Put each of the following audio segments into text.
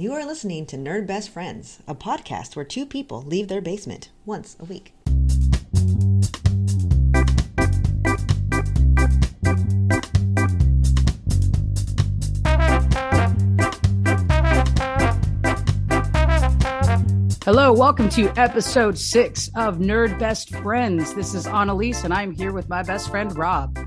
You are listening to Nerd Best Friends, a podcast where two people leave their basement once a week. Hello, welcome to episode 6 of Nerd Best Friends. This is Annalise, and I'm here with my best friend, Rob.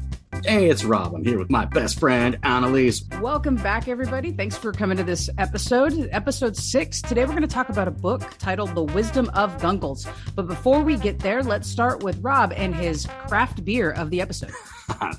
Hey, it's Rob. I'm here with my best friend, Annalise. Welcome back, everybody. Thanks for coming to this episode, episode 6. Today, we're going to talk about a book titled The Wisdom of Guncles. But before we get there, let's start with Rob and his craft beer of the episode.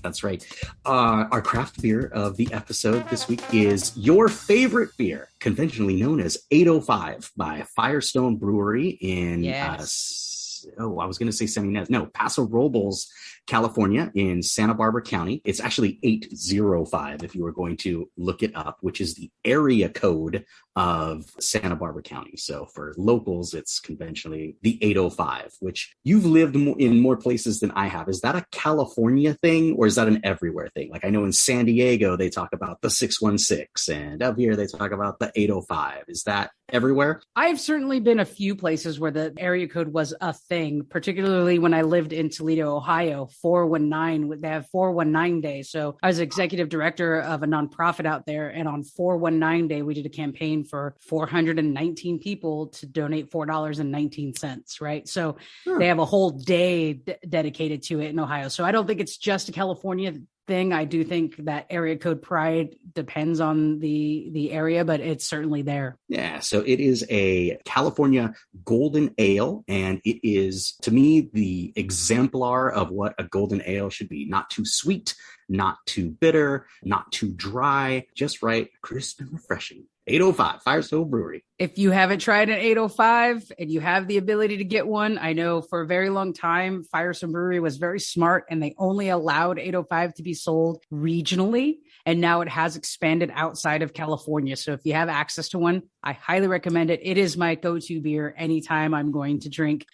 That's right. Our craft beer of the episode this week is your favorite beer, conventionally known as 805 by Firestone Brewery in, I was going to say Seminas. No, Paso Robles, California in Santa Barbara County. It's actually 805 if you were going to look it up, which is the area code of Santa Barbara County. So for locals, it's conventionally the 805, which you've lived in more places than I have. Is that a California thing or is that an everywhere thing? Like I know in San Diego, they talk about the 616 and up here they talk about the 805. Is that everywhere? I've certainly been a few places where the area code was a thing, particularly when I lived in Toledo, Ohio. 419, they have 419 Day. So I was executive director of a nonprofit out there. And on 419 Day, we did a campaign for 419 people to donate $4.19, right? So they have a whole day dedicated to it in Ohio. So I don't think it's just a California thing. I do think that area code pride depends on the area, but it's certainly there. Yeah, so it is a California golden ale, and it is, to me, the exemplar of what a golden ale should be. Not too sweet, not too bitter, not too dry, just right, crisp and refreshing. 805 Firestone Brewery. If you haven't tried an 805 and you have the ability to get one, I know for a very long time, Firestone Brewery was very smart and they only allowed 805 to be sold regionally. And now it has expanded outside of California. So if you have access to one, I highly recommend it. It is my go-to beer anytime I'm going to drink.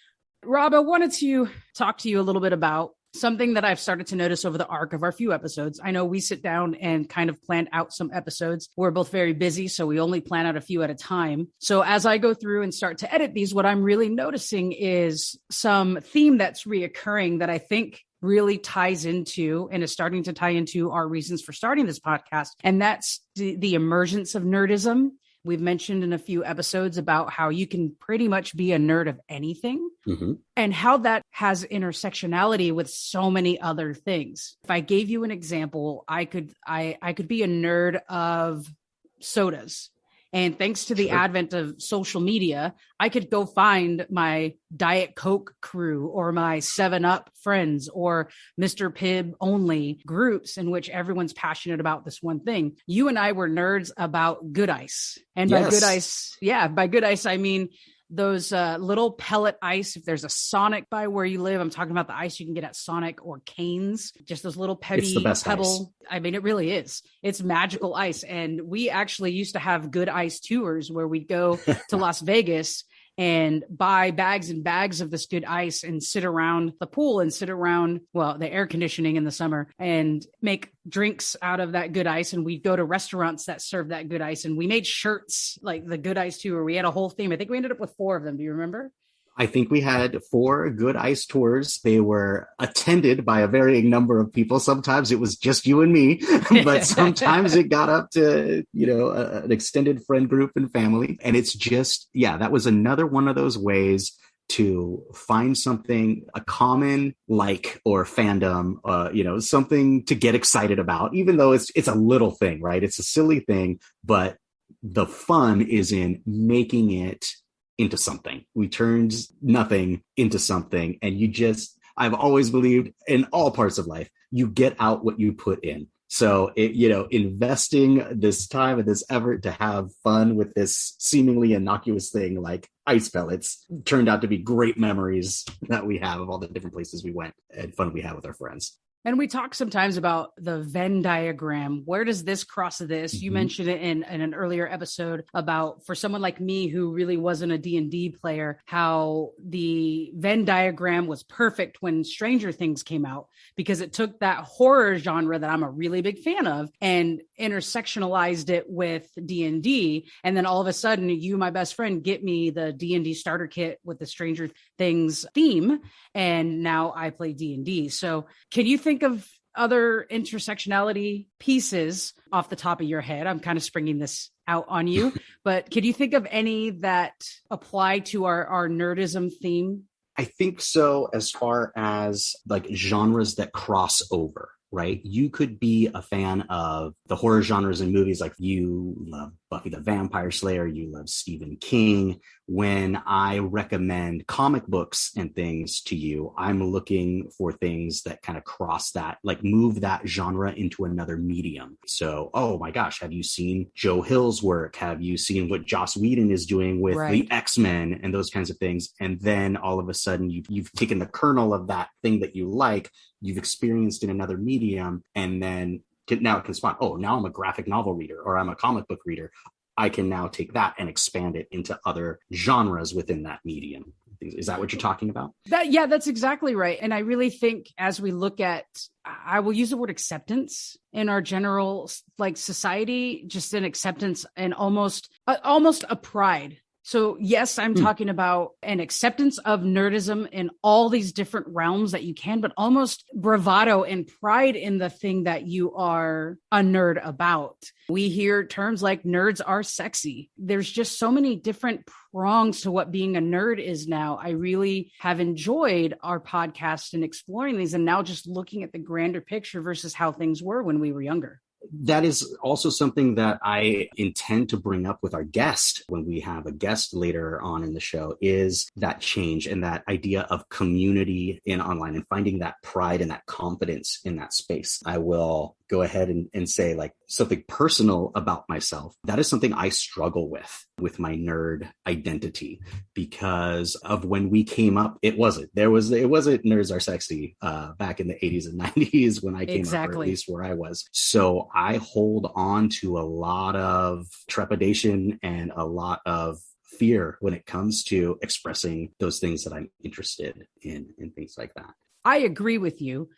Rob, I wanted to talk to you a little bit about something that I've started to notice over the arc of our few episodes. I know we sit down and kind of plan out some episodes. We're both very busy, so we only plan out a few at a time. So as I go through and start to edit these, what I'm really noticing is some theme that's reoccurring that I think really ties into and is starting to tie into our reasons for starting this podcast. And that's the emergence of nerdism. We've mentioned in a few episodes about how you can pretty much be a nerd of anything and how that has intersectionality with so many other things. If I gave you an example, I could be a nerd of sodas. And thanks to the advent of social media, I could go find my Diet Coke crew or my 7-Up friends or Mr. Pibb only groups in which everyone's passionate about this one thing. You and I were nerds about Good Ice. And by Good Ice, I mean those little pellet ice. If there's a Sonic by where you live, I'm talking about the ice you can get at Sonic or Cane's, just those little pebble. Ice. I mean, it really is. It's magical ice. And we actually used to have Good Ice tours where we'd go to Las Vegas and buy bags and bags of this Good Ice and sit around the pool and sit around, the air conditioning in the summer and make drinks out of that Good Ice. And we'd go to restaurants that serve that Good Ice. And we made shirts like the Good Ice tour. We had a whole theme. I think we ended up with 4 of them. Do you remember? I think we had 4 Good Ice tours. They were attended by a varying number of people. Sometimes it was just you and me, but sometimes it got up to, an extended friend group and family. And it's just, that was another one of those ways to find something, a common like or fandom, something to get excited about, even though it's a little thing, right? It's a silly thing, but the fun is in making it into something. We turned nothing into something. And I've always believed in all parts of life, you get out what you put in. So, investing this time and this effort to have fun with this seemingly innocuous thing like ice pellets turned out to be great memories that we have of all the different places we went and fun we had with our friends. And we talk sometimes about the Venn diagram. Where does this cross this? You mentioned it in an earlier episode about, for someone like me who really wasn't a D&D player, how the Venn diagram was perfect when Stranger Things came out, because it took that horror genre that I'm a really big fan of and intersectionalized it with D&D. And then all of a sudden, you, my best friend, get me the D&D starter kit with the Stranger Things theme. And now I play D&D. So can you think of other intersectionality pieces off the top of your head? I'm kind of springing this out on you, but can you think of any that apply to our nerdism theme? I think so, as far as like genres that cross over, right? You could be a fan of the horror genres in movies, like you love Buffy the Vampire Slayer, you love Stephen King. When I recommend comic books and things to you, I'm looking for things that kind of cross that, like move that genre into another medium. So, oh my gosh, have you seen Joe Hill's work? Have you seen what Joss Whedon is doing with the X-Men and those kinds of things? And then all of a sudden you've taken the kernel of that thing that you like, you've experienced in another medium, and then now it can spawn, oh, now I'm a graphic novel reader or I'm a comic book reader. I can now take that and expand it into other genres within that medium. Is that what you're talking about? Yeah, that's exactly right. And I really think as we look at, I will use the word acceptance in our general like society, just an acceptance and almost a pride. So yes, I'm talking about an acceptance of nerdism in all these different realms that you can, but almost bravado and pride in the thing that you are a nerd about. We hear terms like nerds are sexy. There's just so many different prongs to what being a nerd is now. I really have enjoyed our podcast and exploring these, and now just looking at the grander picture versus how things were when we were younger. That is also something that I intend to bring up with our guest when we have a guest later on in the show, is that change and that idea of community in online and finding that pride and that confidence in that space. I will go ahead and say like something personal about myself. That is something I struggle with my nerd identity, because of when we came up, it wasn't nerds are sexy back in the 80s and 90s when I came up, or at least where I was. So I hold on to a lot of trepidation and a lot of fear when it comes to expressing those things that I'm interested in and things like that. I agree with you.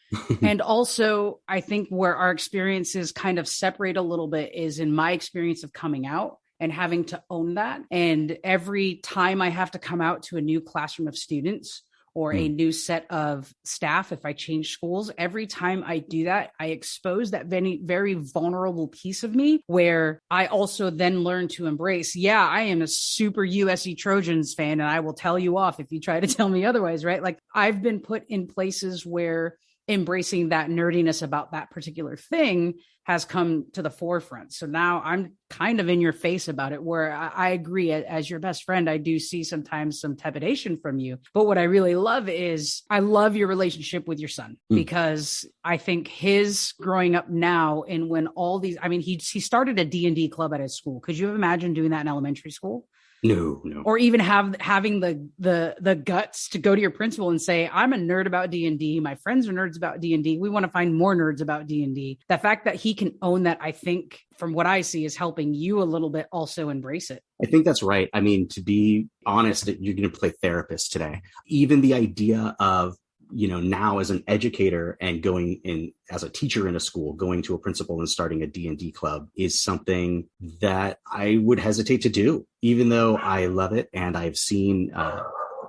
And also, I think where our experiences kind of separate a little bit is in my experience of coming out and having to own that. And every time I have to come out to a new classroom of students or a new set of staff, if I change schools, every time I do that, I expose that very, very vulnerable piece of me where I also then learn to embrace, yeah, I am a super USC Trojans fan, and I will tell you off if you try to tell me otherwise, right? Like I've been put in places where embracing that nerdiness about that particular thing has come to the forefront. So now I'm kind of in your face about it, where I agree, as your best friend, I do see sometimes some trepidation from you. But what I really love is I love your relationship with your son, because I think his growing up now, and when all these, I mean, he started a D&D club at his school. Could you imagine doing that in elementary school? No. Or even having the guts to go to your principal and say, I'm a nerd about D&D. My friends are nerds about D&D. We want to find more nerds about D&D. The fact that he can own that, I think, from what I see, is helping you a little bit also embrace it. I think that's right. I mean, to be honest, you're going to play therapist today. Even the idea of, now as an educator and going in as a teacher in a school, going to a principal and starting a D&D club is something that I would hesitate to do, even though I love it. And I've seen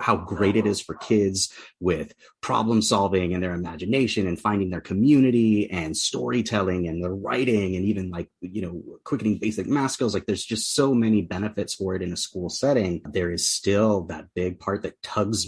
how great it is for kids with problem solving and their imagination and finding their community and storytelling and their writing and even quickening basic math skills. Like there's just so many benefits for it in a school setting. There is still that big part that tugs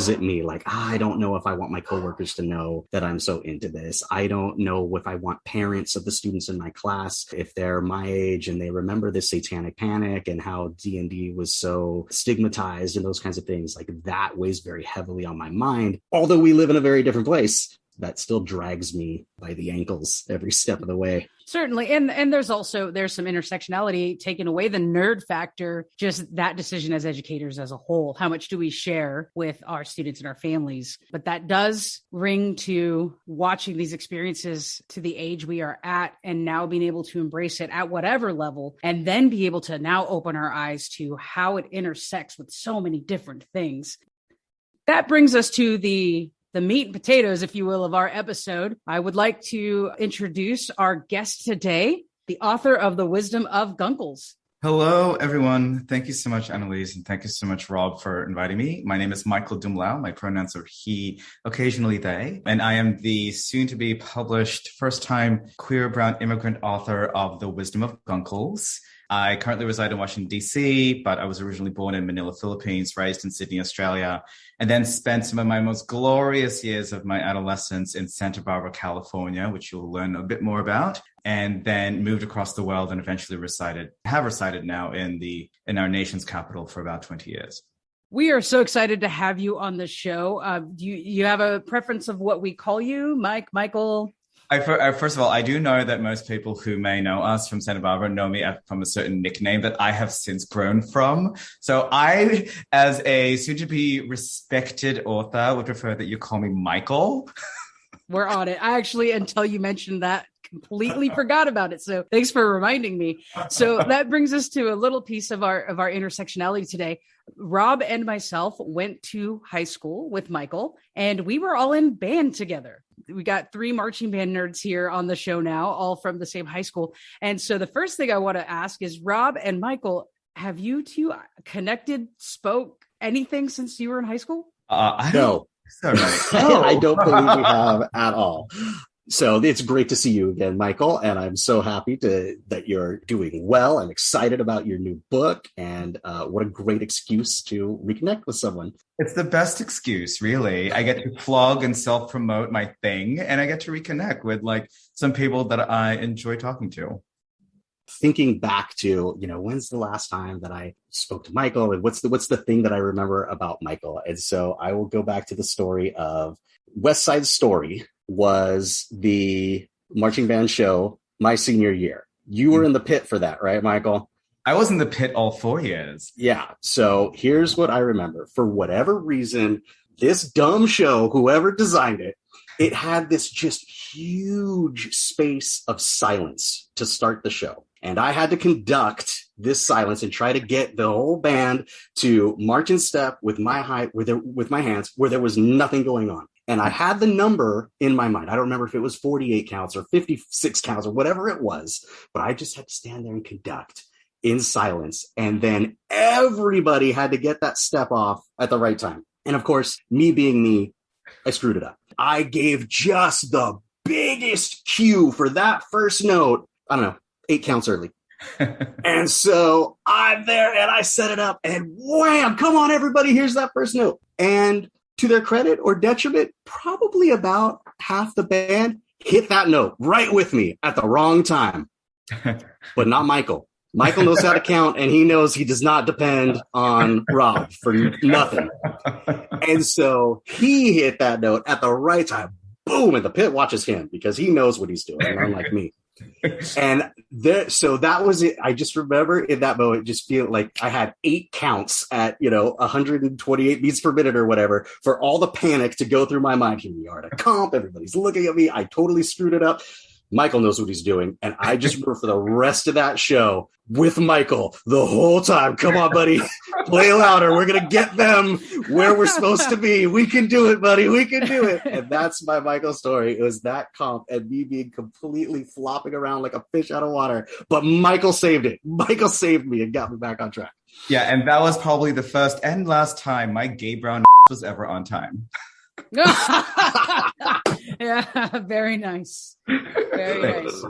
at me. Like, I don't know if I want my coworkers to know that I'm so into this. I don't know if I want parents of the students in my class, if they're my age and they remember this satanic panic and how D&D was so stigmatized and those kinds of things. Like that weighs very heavily on my mind. Although we live in a very different place, that still drags me by the ankles every step of the way. Certainly. And there's some intersectionality, taking away the nerd factor, just that decision as educators as a whole. How much do we share with our students and our families? But that does ring to watching these experiences to the age we are at, and now being able to embrace it at whatever level, and then be able to now open our eyes to how it intersects with so many different things. That brings us to the meat and potatoes, if you will, of our episode. I would like to introduce our guest today, the author of the Wisdom of Guncles. Hello, everyone. Thank you so much, Annalise, and thank you so much, Rob, for inviting me. My name is Michael Dumlao. My pronouns are he, occasionally they, and I am the soon-to-be published first-time queer brown immigrant author of the Wisdom of Guncles. I currently reside in Washington, D.C., but I was originally born in Manila, Philippines, raised in Sydney, Australia, and then spent some of my most glorious years of my adolescence in Santa Barbara, California, which you'll learn a bit more about, and then moved across the world and eventually have resided now in our nation's capital for about 20 years. We are so excited to have you on the show. Do you have a preference of what we call you, Mike, Michael? First of all, I do know that most people who may know us from Santa Barbara know me from a certain nickname that I have since grown from. So I, as a soon-to-be respected author, would prefer that you call me Michael. We're on it. I actually, until you mentioned that, completely forgot about it. So thanks for reminding me. So that brings us to a little piece of our intersectionality today. Rob and myself went to high school with Michael, and we were all in band together. We got 3 marching band nerds here on the show now, all from the same high school. And so the first thing I want to ask is, Rob and Michael, have you two connected, spoke anything since you were in high school? No. Sorry. I don't believe we have at all. So it's great to see you again, Michael, and I'm so happy that you're doing well. I'm excited about your new book, and what a great excuse to reconnect with someone. It's the best excuse, really. I get to plug and self-promote my thing, and I get to reconnect with some people that I enjoy talking to. Thinking back to, when's the last time that I spoke to Michael, and what's the thing that I remember about Michael? And so I will go back to the story of West Side Story was the marching band show my senior year. You were in the pit for that, right, Michael? I was in the pit all 4 years. Yeah. So here's what I remember. For whatever reason, this dumb show, whoever designed it, it had this just huge space of silence to start the show. And I had to conduct this silence and try to get the whole band to march in step with my hands where there was nothing going on. And I had the number in my mind. I don't remember if it was 48 counts or 56 counts or whatever it was, but I just had to stand there and conduct in silence. And then everybody had to get that step off at the right time. And of course, me being me, I screwed it up. I gave just the biggest cue for that first note. I don't know, 8 counts early. And so I'm there and I set it up and wham, come on, everybody, here's that first note. And to their credit or detriment, probably about half the band hit that note right with me at the wrong time, but not Michael. Michael knows how to count, and he knows he does not depend on Rob for nothing. And so he hit that note at the right time. Boom, and the pit watches him because he knows what he's doing, unlike me. And so that was it. I just remember in that moment, just feeling like I had 8 counts at, 128 beats per minute or whatever for all the panic to go through my mind. Here we are at a comp. Everybody's looking at me. I totally screwed it up. Michael knows what he's doing. And I just remember for the rest of that show with Michael the whole time. Come on, buddy, play louder. We're going to get them where we're supposed to be. We can do it, buddy. We can do it. And that's my Michael story. It was that comp and me being completely flopping around like a fish out of water. But Michael saved it. Michael saved me and got me back on track. Yeah, and that was probably the first and last time my gay brown was ever on time. Yeah, very nice. Very nice.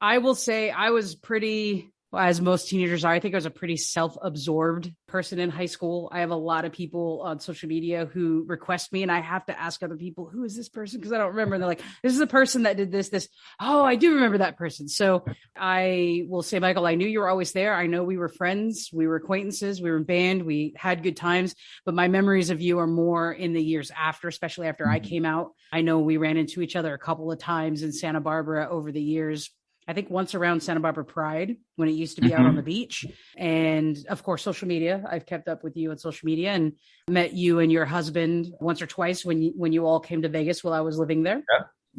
I will say I was pretty, as most teenagers are, I think I was a pretty self-absorbed person in high school. I have a lot of people on social media who request me, and I have to ask other people, who is this person? Because I don't remember. And they're like, this is the person that did this. Oh, I do remember that person. So I will say, Michael, I knew you were always there. I know we were friends. We were acquaintances. We were in band. We had good times. But my memories of you are more in the years after, especially after I came out. I know we ran into each other a couple of times in Santa Barbara over the years. I think once around Santa Barbara Pride when it used to be out on the beach. And of course, social media. I've kept up with you on social media and met you and your husband once or twice when you all came to Vegas while I was living there.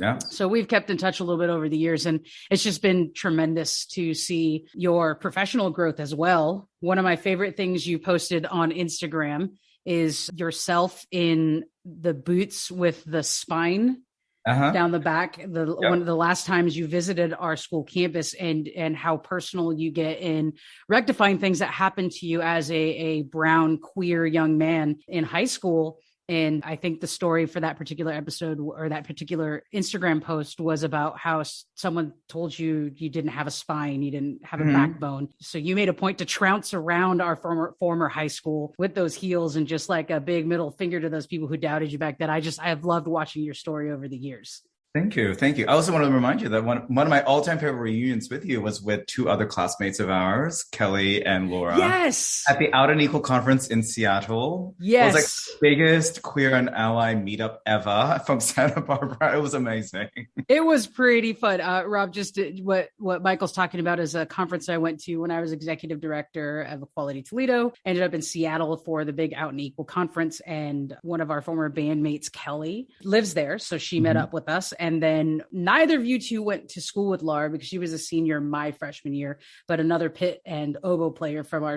Yeah. So we've kept in touch a little bit over the years, and it's just been tremendous to see your professional growth as well. One of my favorite things you posted on Instagram is yourself in the boots with the spine down the back. One of the last times you visited our school campus, and how personal you get in rectifying things that happened to you as a brown queer young man in high school. And I think the story for that particular episode or that particular Instagram post was about how someone told you didn't have a spine, you didn't have a backbone. So you made a point to trounce around our former high school with those heels and just like a big middle finger to those people who doubted you back then. I have loved watching your story over the years. Thank you. I also want to remind you that one of my all-time favorite reunions with you was with two other classmates of ours, Kelly and Laura. Yes. At the Out and Equal conference in Seattle. Yes. It was like the biggest queer and ally meetup ever from Santa Barbara. It was amazing. It was pretty fun. Rob, just what Michael's talking about is a conference I went to when I was executive director of Equality Toledo. Ended up in Seattle for the big Out and Equal conference. And one of our former bandmates, Kelly, lives there. So she met up with us. And then neither of you two went to school with Laura because she was a senior my freshman year, but another pit and oboe player from our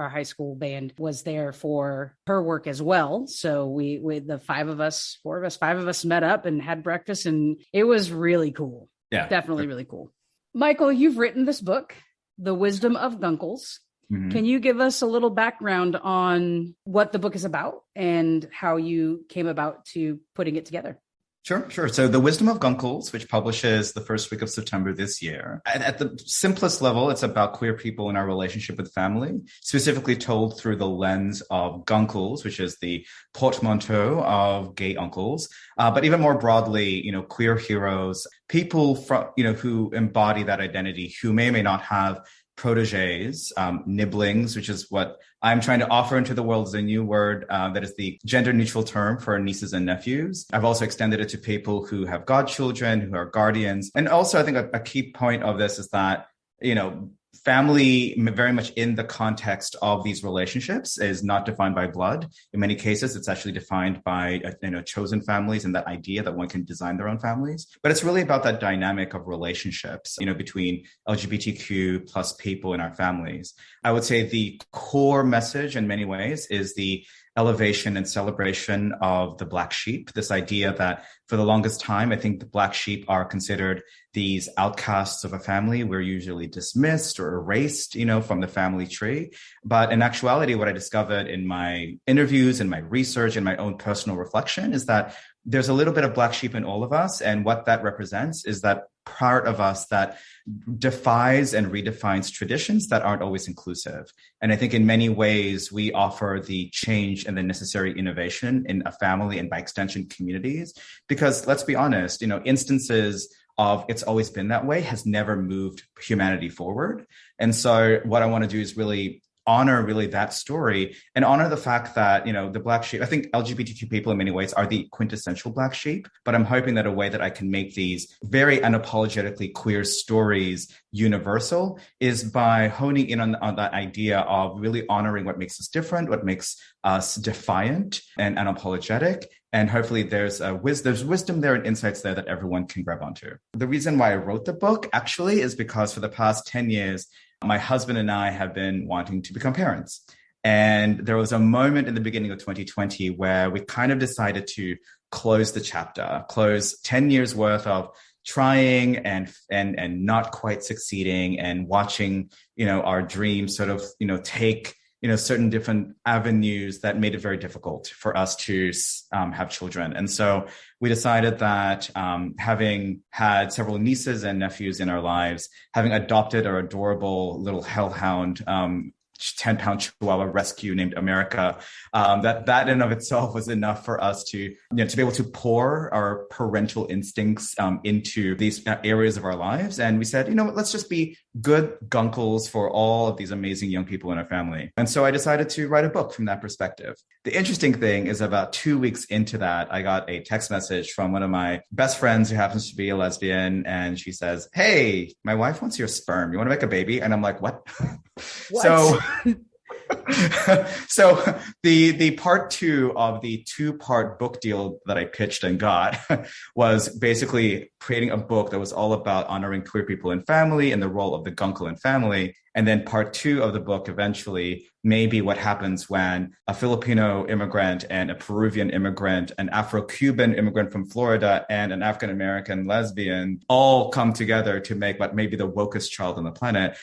high school band was there for her work as well. So we the five of us met up and had breakfast, and it was really cool. Yeah, definitely really cool. Michael, you've written this book, The Wisdom of Guncles. Can you give us a little background on what the book is about and how you came about to putting it together? Sure. So The Wisdom of Guncles, which publishes the first week of September this year. At the simplest level, it's about queer people in our relationship with family, specifically told through the lens of Guncles, which is the portmanteau of gay uncles. But even more broadly, queer heroes, people from, who embody that identity, who may or may not have proteges, nibblings, which is what I'm trying to offer into the world as a new word that is the gender neutral term for nieces and nephews. I've also extended it to people who have godchildren, who are guardians. And also, I think a key point of this is that, family very much in the context of these relationships is not defined by blood. In many cases, it's actually defined by, chosen families and that idea that one can design their own families. But it's really about that dynamic of relationships, between LGBTQ plus people in our families. I would say the core message in many ways is the elevation and celebration of the Black sheep. This idea that for the longest time, I think the Black sheep are considered these outcasts of a family. We're usually dismissed or erased, from the family tree. But in actuality, what I discovered in my interviews and my research and my own personal reflection is that there's a little bit of Black sheep in all of us. And what that represents is that part of us that defies and redefines traditions that aren't always inclusive. And I think in many ways, we offer the change and the necessary innovation in a family and by extension communities, because let's be honest, instances of it's always been that way has never moved humanity forward. And so what I want to do is really honor that story and honor the fact that, the Black sheep, I think LGBTQ people in many ways are the quintessential Black sheep, but I'm hoping that a way that I can make these very unapologetically queer stories universal is by honing in on that idea of really honoring what makes us different, what makes us defiant and unapologetic. And hopefully there's wisdom there and insights there that everyone can grab onto. The reason why I wrote the book actually is because for the past 10 years, my husband and I have been wanting to become parents. And there was a moment in the beginning of 2020 where we kind of decided to close the chapter, close 10 years worth of trying and not quite succeeding and watching, our dreams sort of, take, certain different avenues that made it very difficult for us to have children. And so we decided that having had several nieces and nephews in our lives, having adopted our adorable little hellhound, 10-pound Chihuahua rescue named America. That in of itself was enough for us to be able to pour our parental instincts into these areas of our lives. And we said, let's just be good guncles for all of these amazing young people in our family. And so I decided to write a book from that perspective. The interesting thing is about 2 weeks into that, I got a text message from one of my best friends who happens to be a lesbian. And she says, "Hey, my wife wants your sperm. You want to make a baby?" And I'm like, what? So the part 2 of the 2-part book deal that I pitched and got was basically creating a book that was all about honoring queer people in family and the role of the gunkle in family. And then part 2 of the book eventually may be what happens when a Filipino immigrant and a Peruvian immigrant, an Afro-Cuban immigrant from Florida, and an African-American lesbian all come together to make what may be the wokest child on the planet.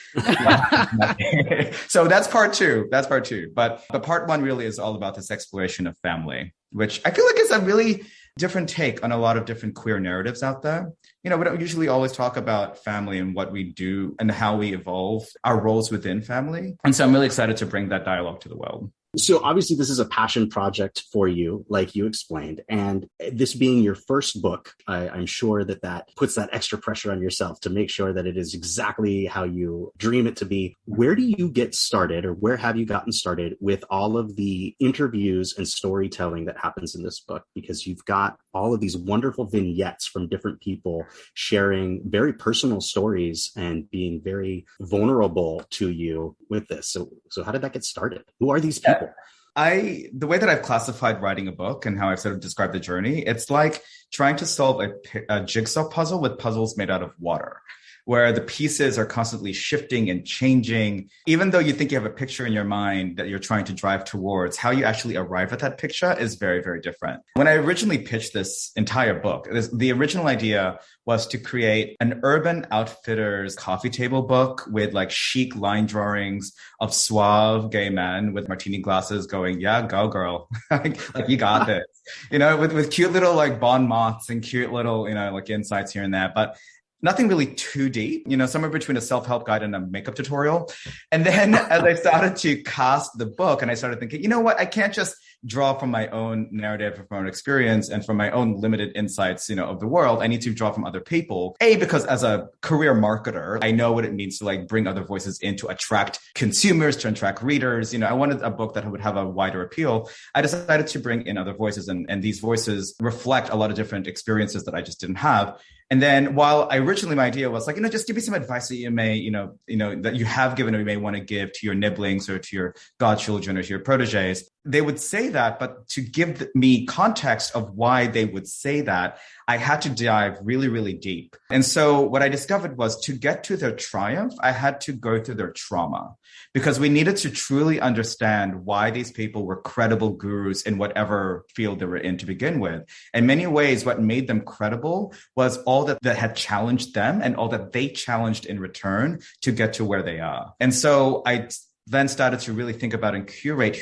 So that's part 2. That's part 2. But part 1 really is all about this exploration of family, which I feel like is a really different take on a lot of different queer narratives out there. We don't usually always talk about family and what we do and how we evolve our roles within family. And so I'm really excited to bring that dialogue to the world. So obviously this is a passion project for you, like you explained, and this being your first book, I'm sure that puts that extra pressure on yourself to make sure that it is exactly how you dream it to be. Where do you get started, or where have you gotten started with all of the interviews and storytelling that happens in this book? Because you've got all of these wonderful vignettes from different people sharing very personal stories and being very vulnerable to you with this. So how did that get started? Who are these people? The way that I've classified writing a book and how I've sort of described the journey, it's like trying to solve a jigsaw puzzle with puzzles made out of water, where the pieces are constantly shifting and changing. Even though you think you have a picture in your mind that you're trying to drive towards, how you actually arrive at that picture is very, very different. When I originally pitched this entire book, the original idea was to create an Urban Outfitters coffee table book with like chic line drawings of suave gay men with martini glasses going, "Yeah, go girl." like you got this, with cute little like bon mots and cute little, like insights here and there. But nothing really too deep, somewhere between a self-help guide and a makeup tutorial. And then as I started to cast the book and I started thinking, you know what, I can't just draw from my own narrative, from my own experience, and from my own limited insights, of the world. I need to draw from other people. Because as a career marketer, I know what it means to like bring other voices in to attract consumers, to attract readers. I wanted a book that would have a wider appeal. I decided to bring in other voices, and these voices reflect a lot of different experiences that I just didn't have. And then while originally my idea was like, just give me some advice that you may, that you have given or you may want to give to your nibblings or to your godchildren or to your proteges, they would say that. But to give me context of why they would say that, I had to dive really, really deep. And so what I discovered was to get to their triumph, I had to go through their trauma, because we needed to truly understand why these people were credible gurus in whatever field they were in to begin with. In many ways, what made them credible was all that had challenged them and all that they challenged in return to get to where they are. And so I then started to really think about and curate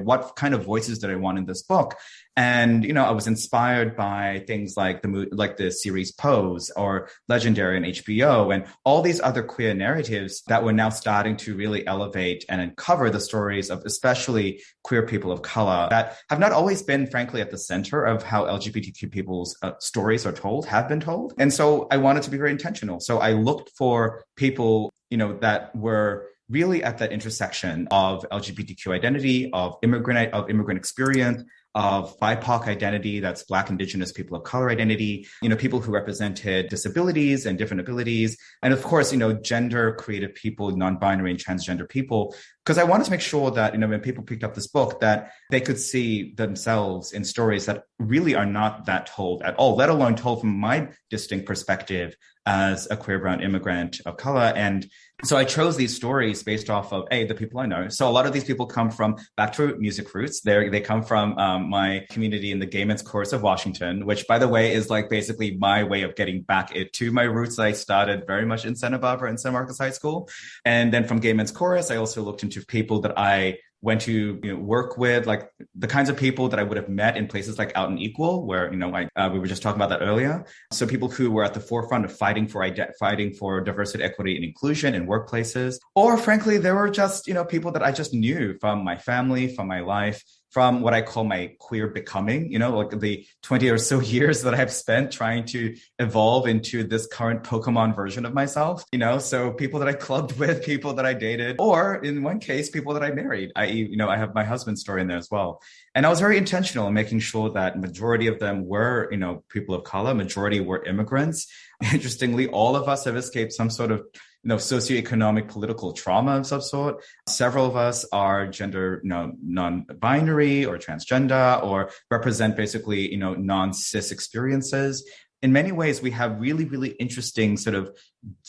what kind of voices did I want in this book. And, I was inspired by things like the series Pose or Legendary on HBO and all these other queer narratives that were now starting to really elevate and uncover the stories of especially queer people of color that have not always been, frankly, at the center of how LGBTQ people's stories have been told. And so I wanted to be very intentional. So I looked for people, that were really at that intersection of LGBTQ identity, of immigrant experience, of BIPOC identity, that's Black, Indigenous, people of color identity, people who represented disabilities and different abilities. And of course, gender creative people, non-binary and transgender people, because I wanted to make sure that, when people picked up this book, that they could see themselves in stories that really are not that told at all, let alone told from my distinct perspective as a queer brown immigrant of color. And so I chose these stories based off of, the people I know. So a lot of these people come from back to music roots. They come from my community in the Gay Men's Chorus of Washington, which, by the way, is like basically my way of getting back to my roots. I started very much in Santa Barbara and San Marcos High School. And then from Gay Men's Chorus, I also looked into people that I went to work with, like the kinds of people that I would have met in places like Out and Equal, where we were just talking about that earlier. So people who were at the forefront of fighting for diversity, equity, and inclusion in workplaces, or frankly, there were just people that I just knew from my family, from my life, from what I call my queer becoming, like the 20 or so years that I've spent trying to evolve into this current Pokemon version of myself, so people that I clubbed with, people that I dated, or in one case, people that I married, i.e., I have my husband's story in there as well. And I was very intentional in making sure that majority of them were, people of color, majority were immigrants. Interestingly, all of us have escaped some sort of socioeconomic political trauma of some sort. Several of us are gender non-binary or transgender, or represent basically non-cis experiences. In many ways, we have really, really interesting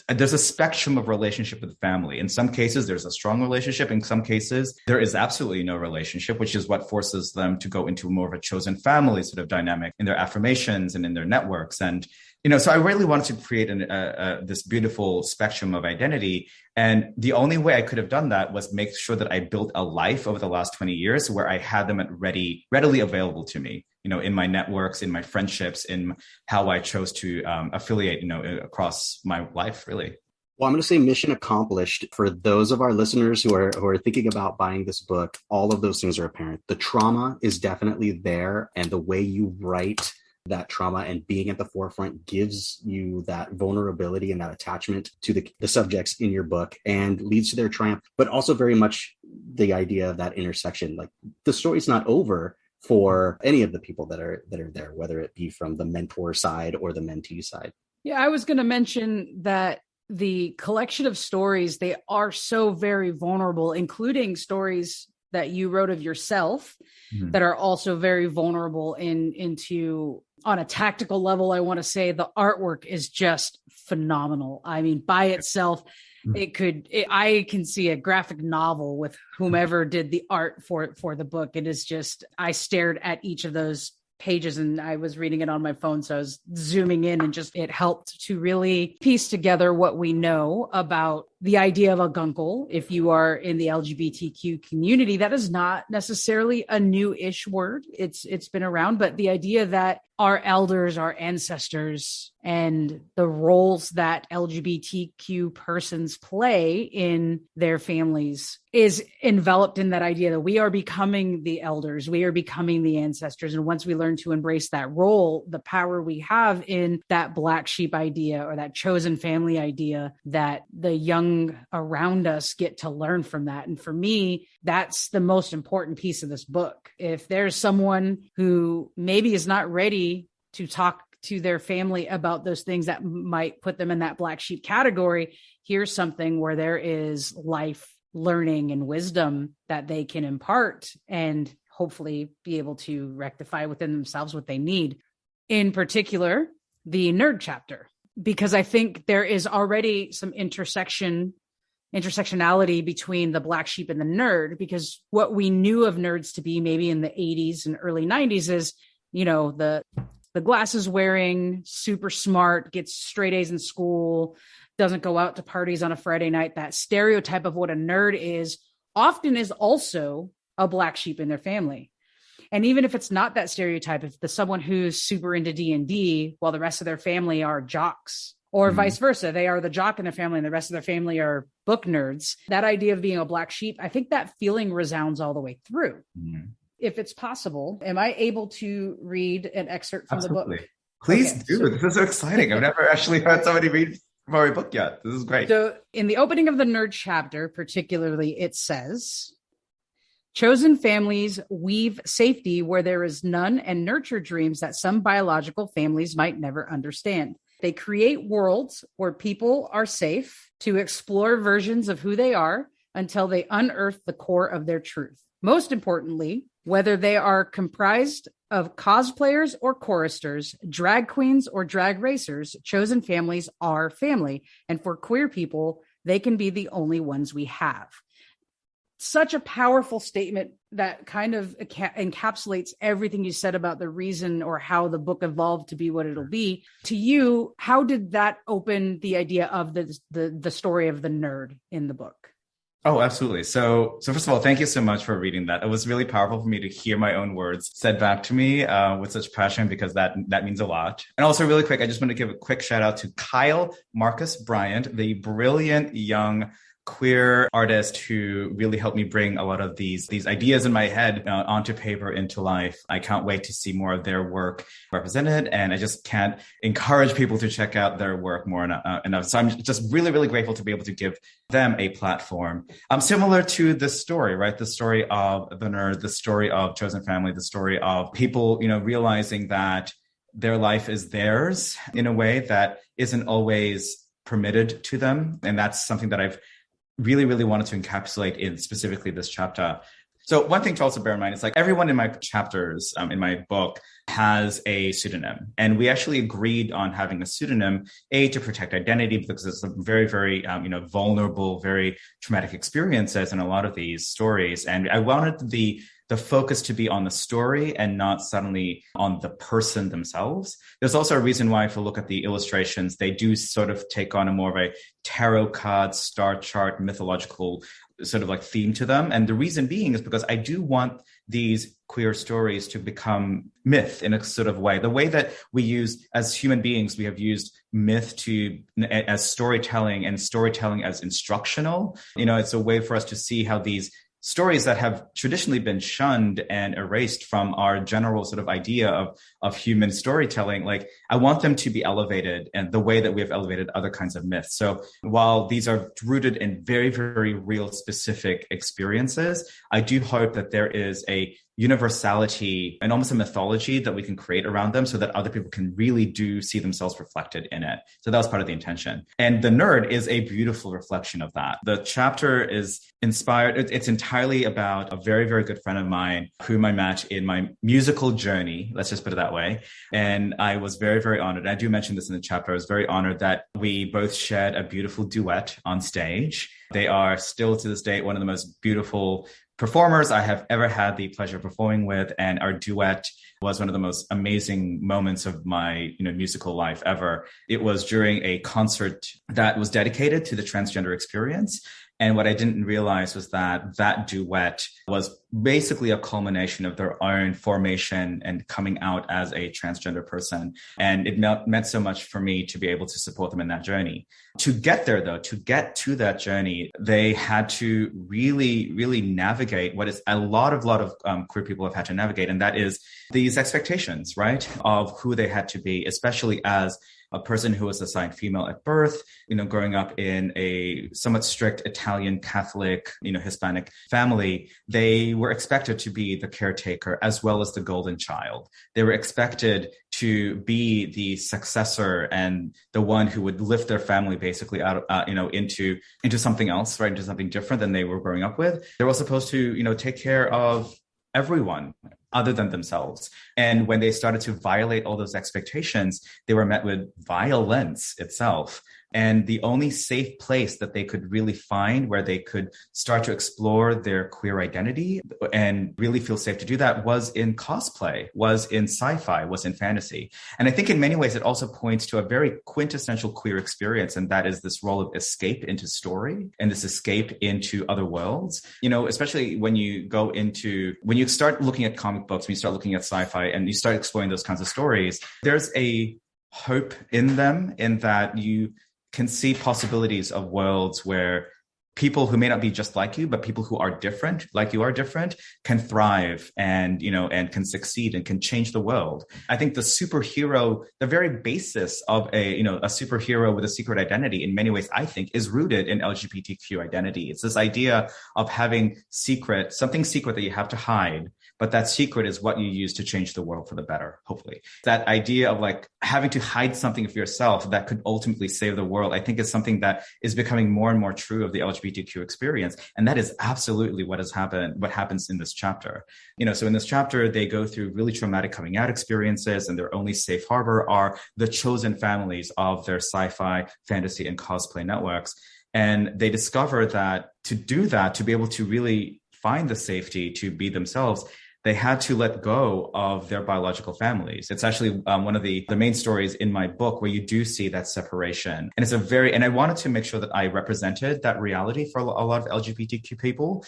there's a spectrum of relationship with family. In some cases, there's a strong relationship. In some cases, there is absolutely no relationship, which is what forces them to go into more of a chosen family sort of dynamic in their affirmations and in their networks. And so I really wanted to create this beautiful spectrum of identity. And the only way I could have done that was make sure that I built a life over the last 20 years where I had them readily available to me, in my networks, in my friendships, in how I chose to affiliate, across my life, really. Well, I'm going to say mission accomplished for those of our listeners who are thinking about buying this book. All of those things are apparent. The trauma is definitely there, and the way you write that trauma and being at the forefront gives you that vulnerability and that attachment to the subjects in your book and leads to their triumph, but also very much the idea of that intersection. Like, the story's not over for any of the people that are there, whether it be from the mentor side or the mentee side. Yeah, I was going to mention that the collection of stories, they are so very vulnerable, including stories that you wrote of yourself that are also very vulnerable into on a tactical level. I want to say the artwork is just phenomenal. I mean, by itself, I can see a graphic novel with whomever did the art for the book. It is just, I stared at each of those pages and I was reading it on my phone. So I was zooming in and it helped to really piece together what we know about the idea of a guncle. If you are in the LGBTQ community, that is not necessarily a new-ish word. It's been around, but the idea that our elders, our ancestors, and the roles that LGBTQ persons play in their families is enveloped in that idea that we are becoming the elders, we are becoming the ancestors. And once we learn to embrace that role, the power we have in that black sheep idea or that chosen family idea, that the young around us get to learn from that. And for me, that's the most important piece of this book. If there's someone who maybe is not ready to talk to their family about those things that might put them in that black sheep category, here's something where there is life learning and wisdom that they can impart and hopefully be able to rectify within themselves what they need. In particular, the nerd chapter, because I think there is already some intersectionality between the black sheep and the nerd, because what we knew of nerds to be maybe in the 80s and early 90s is, the glasses wearing, super smart, gets straight A's in school, doesn't go out to parties on a Friday night. That stereotype of what a nerd is often is also a black sheep in their family. And even if it's not that stereotype, if there's someone who's super into D&D while the rest of their family are jocks, or vice versa, they are the jock in their family and the rest of their family are book nerds, that idea of being a black sheep, I think that feeling resounds all the way through. If it's possible, am I able to read an excerpt from the book? Please do. This is so exciting. I've never actually heard somebody read from my book yet. This is great. So in the opening of the nerd chapter, particularly, it says, chosen families weave safety where there is none and nurture dreams that some biological families might never understand. They create worlds where people are safe to explore versions of who they are until they unearth the core of their truth. Most importantly, whether they are comprised of cosplayers or choristers, drag queens or drag racers, chosen families are family. And for queer people, they can be the only ones we have. Such a powerful statement that kind of encapsulates everything you said about the reason or how the book evolved to be what it'll be. To you, how did that open the idea of the story of the nerd in the book? Oh, absolutely. So first of all, thank you so much for reading that. It was really powerful for me to hear my own words said back to me with such passion, because that means a lot. And also, really quick, I just want to give a quick shout out to Kyle Marcus Bryant, the brilliant young queer artist who really helped me bring a lot of these ideas in my head onto paper, into life. I can't wait to see more of their work represented, and I just can't encourage people to check out their work more enough. So I'm just really, really grateful to be able to give them a platform. Similar to this story, right? The story of the nerd, the story of chosen family, the story of people, realizing that their life is theirs in a way that isn't always permitted to them. And that's something that I've really, really wanted to encapsulate in specifically this chapter. So one thing to also bear in mind is like everyone in my chapters, in my book, has a pseudonym. And we actually agreed on having a pseudonym, to protect identity, because it's a very, very, vulnerable, very traumatic experiences in a lot of these stories. And I wanted the focus to be on the story and not suddenly on the person themselves. There's also a reason why, if you look at the illustrations, they do sort of take on a more of a tarot card, star chart, mythological sort of like theme to them. And the reason being is because I do want these queer stories to become myth in a sort of way. The way that we use, as human beings, we have used myth as storytelling, and storytelling as instructional. It's a way for us to see how these stories that have traditionally been shunned and erased from our general sort of idea of human storytelling, like I want them to be elevated, and the way that we have elevated other kinds of myths. So while these are rooted in very, very real, specific experiences, I do hope that there is a universality and almost a mythology that we can create around them, so that other people can really do see themselves reflected in it. So that was part of the intention. And The Nerd is a beautiful reflection of that. The chapter is inspired. It's entirely about a very, very good friend of mine whom I met in my musical journey. Let's just put it that way. And I was very, very honored. I do mention this in the chapter. I was very honored that we both shared a beautiful duet on stage. They are still to this day one of the most beautiful performers I have ever had the pleasure of performing with, and our duet was one of the most amazing moments of my musical life ever. It was during a concert that was dedicated to the transgender experience. And what I didn't realize was that that duet was basically a culmination of their own formation and coming out as a transgender person. And it meant so much for me to be able to support them in that journey. To get there, though, to get to that journey, they had to really, really navigate what is a lot of queer people have had to navigate. And that is these expectations, right, of who they had to be, especially as a person who was assigned female at birth, growing up in a somewhat strict Italian Catholic, Hispanic family. They were expected to be the caretaker as well as the golden child. They were expected to be the successor and the one who would lift their family basically out, into something else, right, into something different than they were growing up with. They were supposed to, take care of everyone other than themselves. And when they started to violate all those expectations, they were met with violence itself. And the only safe place that they could really find where they could start to explore their queer identity and really feel safe to do that was in cosplay, was in sci-fi, was in fantasy. And I think in many ways, it also points to a very quintessential queer experience. And that is this role of escape into story and this escape into other worlds, especially when you start looking at comic books, when you start looking at sci-fi and you start exploring those kinds of stories, there's a hope in them in that you can see possibilities of worlds where people who may not be just like you, but people who are different, like you are different, can thrive and, and can succeed and can change the world. I think the superhero, the very basis of a superhero with a secret identity in many ways, I think is rooted in LGBTQ identity. It's this idea of having something secret that you have to hide. But that secret is what you use to change the world for the better, hopefully. That idea of like having to hide something of yourself that could ultimately save the world, I think is something that is becoming more and more true of the LGBTQ experience. And that is absolutely what happens in this chapter. So in this chapter, they go through really traumatic coming out experiences, and their only safe harbor are the chosen families of their sci-fi, fantasy, and cosplay networks. And they discover that to do that, to be able to really find the safety to be themselves, they had to let go of their biological families. It's actually one of the main stories in my book where you do see that separation. And and I wanted to make sure that I represented that reality for a lot of LGBTQ people,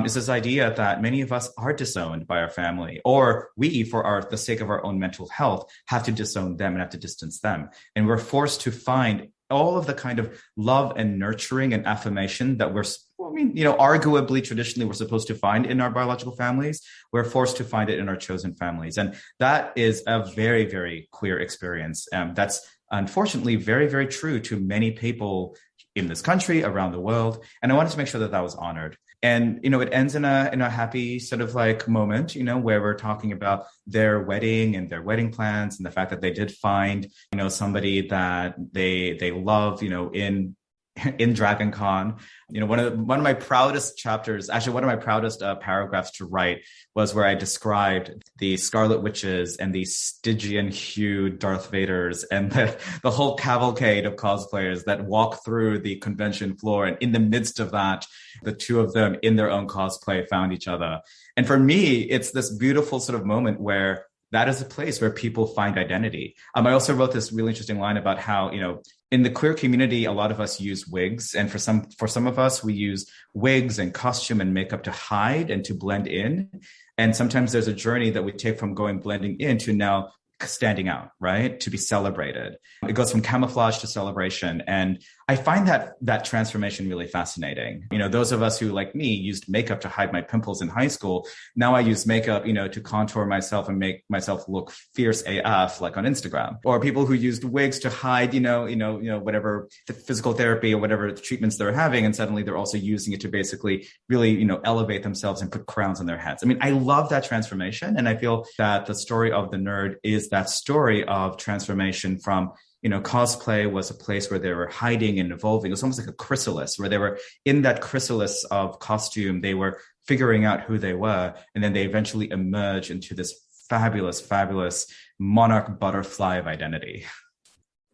is this idea that many of us are disowned by our family, or we, for the sake of our own mental health, have to disown them and have to distance them. And we're forced to find all of the kind of love and nurturing and affirmation that arguably traditionally we're supposed to find in our biological families. We're forced to find it in our chosen families. And that is a very, very queer experience. That's unfortunately very, very true to many people in this country, around the world. And I wanted to make sure that that was honored. And, it ends in a happy sort of like moment, where we're talking about their wedding and their wedding plans and the fact that they did find, somebody that they love, in Dragon Con. One of my proudest chapters, actually one of my proudest paragraphs to write was where I described the Scarlet Witches and the Stygian-hued Darth Vaders and the whole cavalcade of cosplayers that walk through the convention floor. And in the midst of that, the two of them in their own cosplay found each other. And for me, it's this beautiful sort of moment where that is a place where people find identity. I also wrote this really interesting line about how, in the queer community, a lot of us use wigs. And for some of us, we use wigs and costume and makeup to hide and to blend in. And sometimes there's a journey that we take from blending in to now standing out, right? To be celebrated. It goes from camouflage to celebration. And I find that transformation really fascinating. Those of us who, like me, used makeup to hide my pimples in high school, now I use makeup, to contour myself and make myself look fierce AF, like on Instagram. Or people who used wigs to hide, whatever physical therapy or whatever treatments they're having, and suddenly they're also using it to basically really, elevate themselves and put crowns on their heads. I mean, I love that transformation, and I feel that the story of the nerd is that story of transformation from, cosplay was a place where they were hiding and evolving. It was almost like a chrysalis, where they were in that chrysalis of costume. They were figuring out who they were, and then they eventually emerge into this fabulous, fabulous monarch butterfly of identity.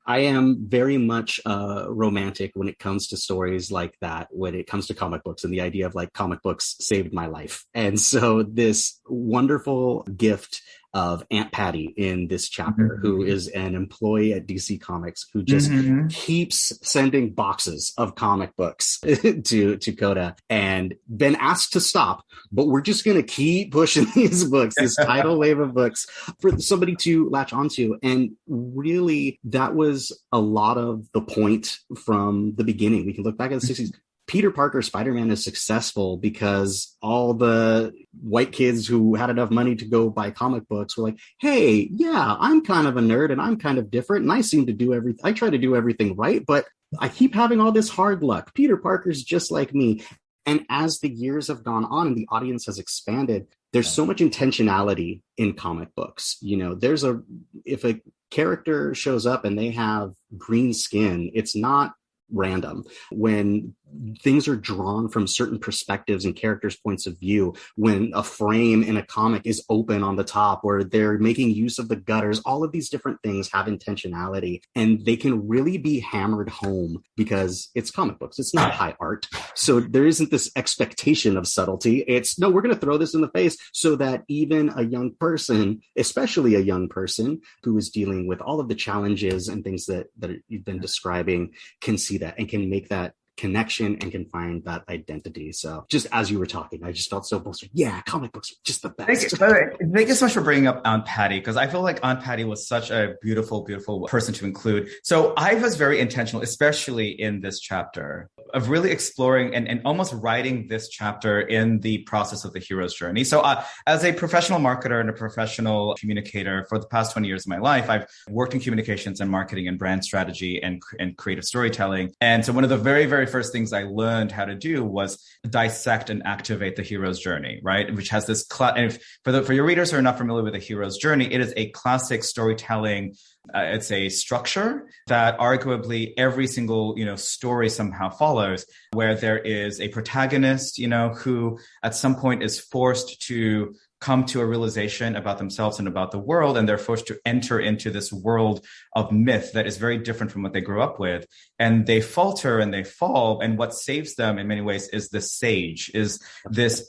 I am very much romantic when it comes to stories like that, when it comes to comic books, and the idea of like comic books saved my life. And so this wonderful gift of Aunt Patty in this chapter, who is an employee at DC Comics, who just keeps sending boxes of comic books to Coda, and been asked to stop, but we're just going to keep pushing these books, this tidal wave of books for somebody to latch onto. And really, that was a lot of the point from the beginning. We can look back at the 60s. Peter Parker Spider-Man is successful because all the white kids who had enough money to go buy comic books were like, hey, yeah, I'm kind of a nerd and I'm kind of different. And I seem to do everything. I try to do everything right, but I keep having all this hard luck. Peter Parker's just like me. And as the years have gone on and the audience has expanded, there's so much intentionality in comic books. If a character shows up and they have green skin, it's not random. When things are drawn from certain perspectives and characters' points of view, when a frame in a comic is open on the top, or they're making use of the gutters, all of these different things have intentionality, and they can really be hammered home because it's comic books. It's not high art. So there isn't this expectation of subtlety. It's, no, we're going to throw this in the face so that even a young person, especially a young person who is dealing with all of the challenges and things that you've been describing, can see that and can make that connection and can find that identity. So just as you were talking, I just felt so bolstered. Yeah, comic books are just the best. Thank you so much for bringing up Aunt Patty, because I feel like Aunt Patty was such a beautiful, beautiful person to include. So I was very intentional, especially in this chapter, of really exploring and almost writing this chapter in the process of the hero's journey. So as a professional marketer and a professional communicator for the past 20 years of my life, I've worked in communications and marketing and brand strategy and creative storytelling. And so one of the very, very first things I learned how to do was dissect and activate the hero's journey, right? Which has this, and for your readers who are not familiar with the hero's journey, it is a classic storytelling. It's a structure that arguably every single, story somehow follows, where there is a protagonist, who at some point is forced to come to a realization about themselves and about the world, and they're forced to enter into this world of myth that is very different from what they grew up with. And they falter and they fall. And what saves them in many ways is the sage, is this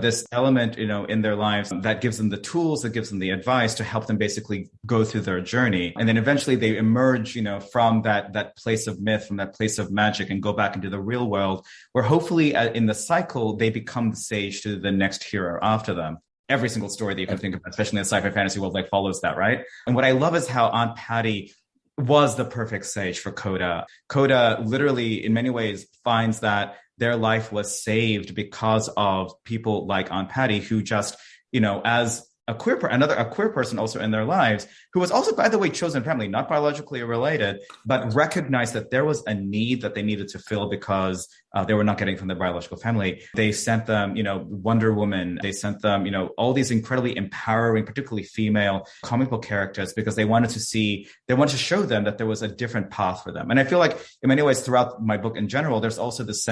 this element, in their lives that gives them the tools, that gives them the advice to help them basically go through their journey. And then eventually they emerge, from that place of myth, from that place of magic, and go back into the real world, where hopefully in the cycle, they become the sage to the next hero after them. Every single story that you can think of, especially in the sci-fi fantasy world, follows that, right? And what I love is how Aunt Patty was the perfect sage for Coda. Coda literally, in many ways, finds that their life was saved because of people like Aunt Patty, who just, as a queer person also in their lives, who was also, by the way, chosen family, not biologically related, but recognized that there was a need that they needed to fill because they were not getting from their biological family. They sent them, Wonder Woman. They sent them, all these incredibly empowering, particularly female comic book characters, because they wanted to show them that there was a different path for them. And I feel like in many ways throughout my book in general, there's also this